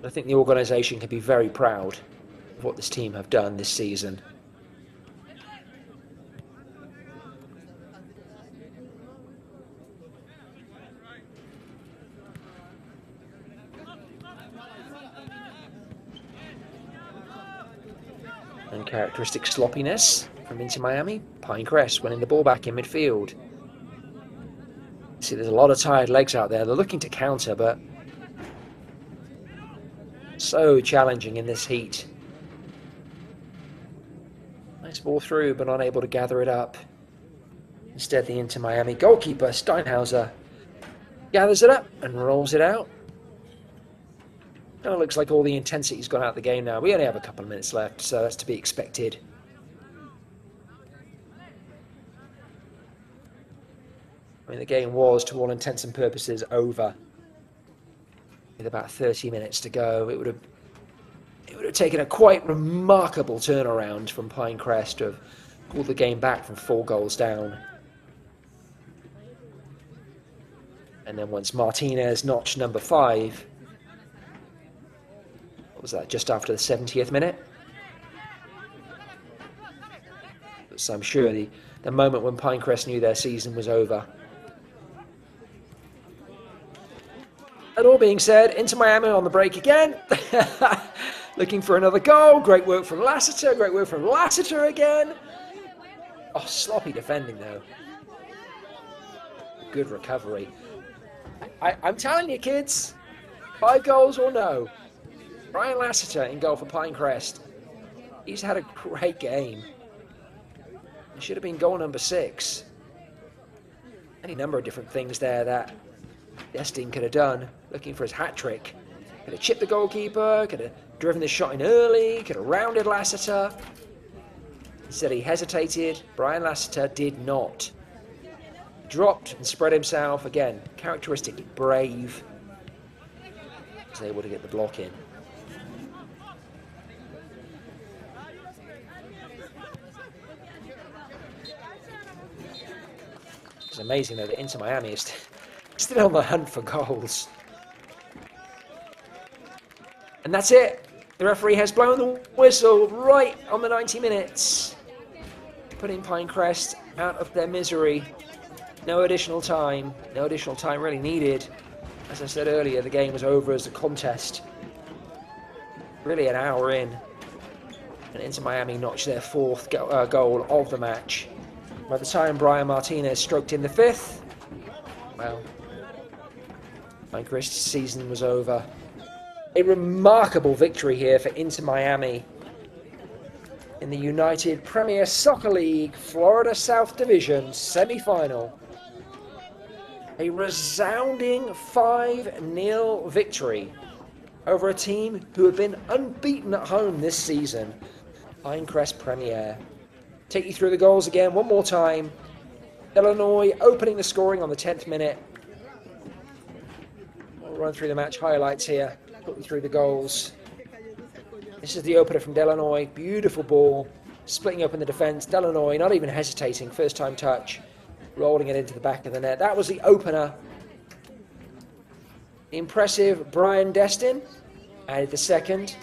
I think the organisation can be very proud of what this team have done this season. Uncharacteristic sloppiness from Inter Miami. Pinecrest winning the ball back in midfield. See, there's a lot of tired legs out there. They're looking to counter, but so challenging in this heat. Nice ball through, but unable to gather it up. Instead, the Inter Miami goalkeeper, Steinhauser, gathers it up and rolls it out. Oh, it looks like all the intensity's gone out of the game now. We only have a couple of minutes left, so that's to be expected. I mean, the game was, to all intents and purposes, over. With about 30 minutes to go, it would have taken a quite remarkable turnaround from Pinecrest to have pulled the game back from 4 goals down. And then once Martinez notched number 5, what was that, just after the 70th minute? So I'm sure the moment when Pinecrest knew their season was over. That all being said, Inter Miami on the break again. Looking for another goal. Great work from Lassiter. Great work from Lassiter again. Oh, sloppy defending though. Good recovery. I'm telling you, kids, 5 goals or no. Brian Lassiter in goal for Pinecrest. He's had a great game. It should have been goal number 6. Any number of different things there that Destin could have done. Looking for his hat-trick. Could have chipped the goalkeeper, could have driven the shot in early, could have rounded Lassiter. Instead he hesitated. Brian Lassiter did not. Dropped and spread himself. Again, characteristically brave. Was able to get the block in. It's amazing though that Inter Miami is still on the hunt for goals. And that's it. The referee has blown the whistle right on the 90 minutes. Putting Pinecrest out of their misery. No additional time. No additional time really needed. As I said earlier, the game was over as a contest. Really an hour in. And Inter Miami notched their 4th goal of the match. By the time Brian Martinez stroked in the 5th, well, Pinecrest's season was over. A remarkable victory here for Inter Miami in the United Premier Soccer League Florida South Division semi-final. A resounding 5-0 victory over a team who have been unbeaten at home this season, Pinecrest Premier. Take you through the goals again one more time. Illinois opening the scoring on the 10th minute. We'll run through the match highlights here. Put you through the goals. This is the opener from Illinois. Beautiful ball. Splitting open the defence. Illinois not even hesitating. First time touch. Rolling it into the back of the net. That was the opener. The impressive Brian Destin added the second.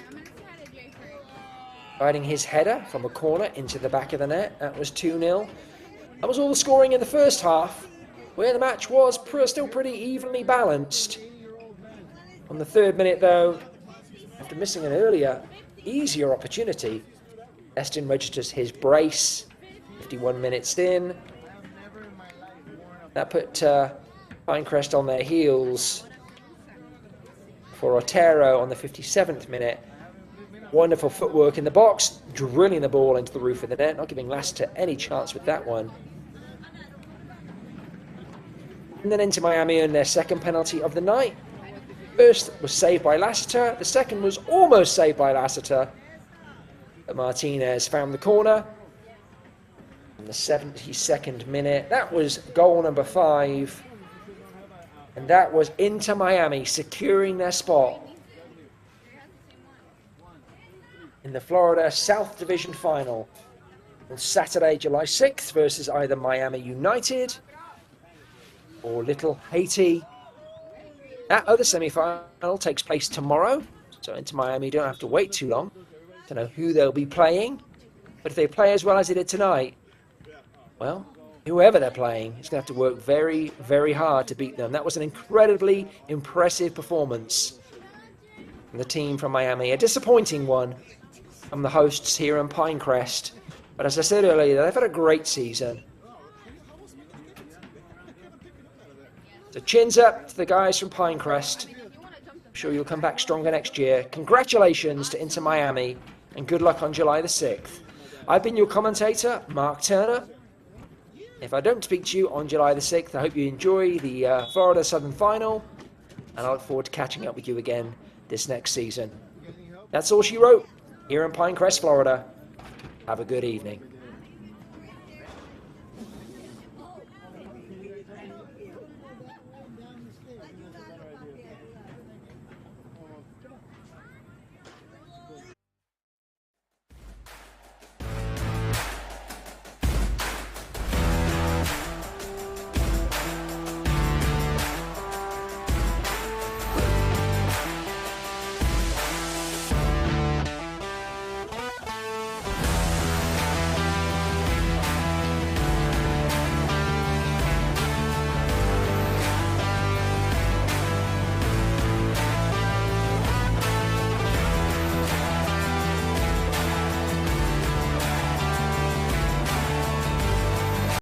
Guiding his header from a corner into the back of the net. That was 2-0. That was all the scoring in the first half, where the match was still pretty evenly balanced. On the 3rd minute, though, after missing an earlier, easier opportunity, Destin registers his brace. 51 minutes in. That put Pinecrest on their heels for Otero on the 57th minute. Wonderful footwork in the box, drilling the ball into the roof of the net, not giving Lassiter any chance with that one. And then Inter Miami earned their 2nd penalty of the night. First was saved by Lassiter, the second was almost saved by Lassiter. But Martinez found the corner. In the 72nd minute, that was goal number 5. And that was Inter Miami securing their spot in the Florida South Division Final on Saturday, July 6th versus either Miami United or Little Haiti. That other semi-final takes place tomorrow, so Inter Miami don't have to wait too long to know who they'll be playing. But if they play as well as they did tonight, well, whoever they're playing is going to have to work very, very hard to beat them. That was an incredibly impressive performance from the team from Miami. A disappointing one, I'm the hosts here in Pinecrest. But as I said earlier, they've had a great season. So chins up to the guys from Pinecrest. I'm sure you'll come back stronger next year. Congratulations to Inter Miami, and good luck on July the 6th. I've been your commentator, Mark Turner. If I don't speak to you on July the 6th, I hope you enjoy the Florida Southern Final, and I look forward to catching up with you again this next season. That's all she wrote here in Pinecrest, Florida. Have a good evening.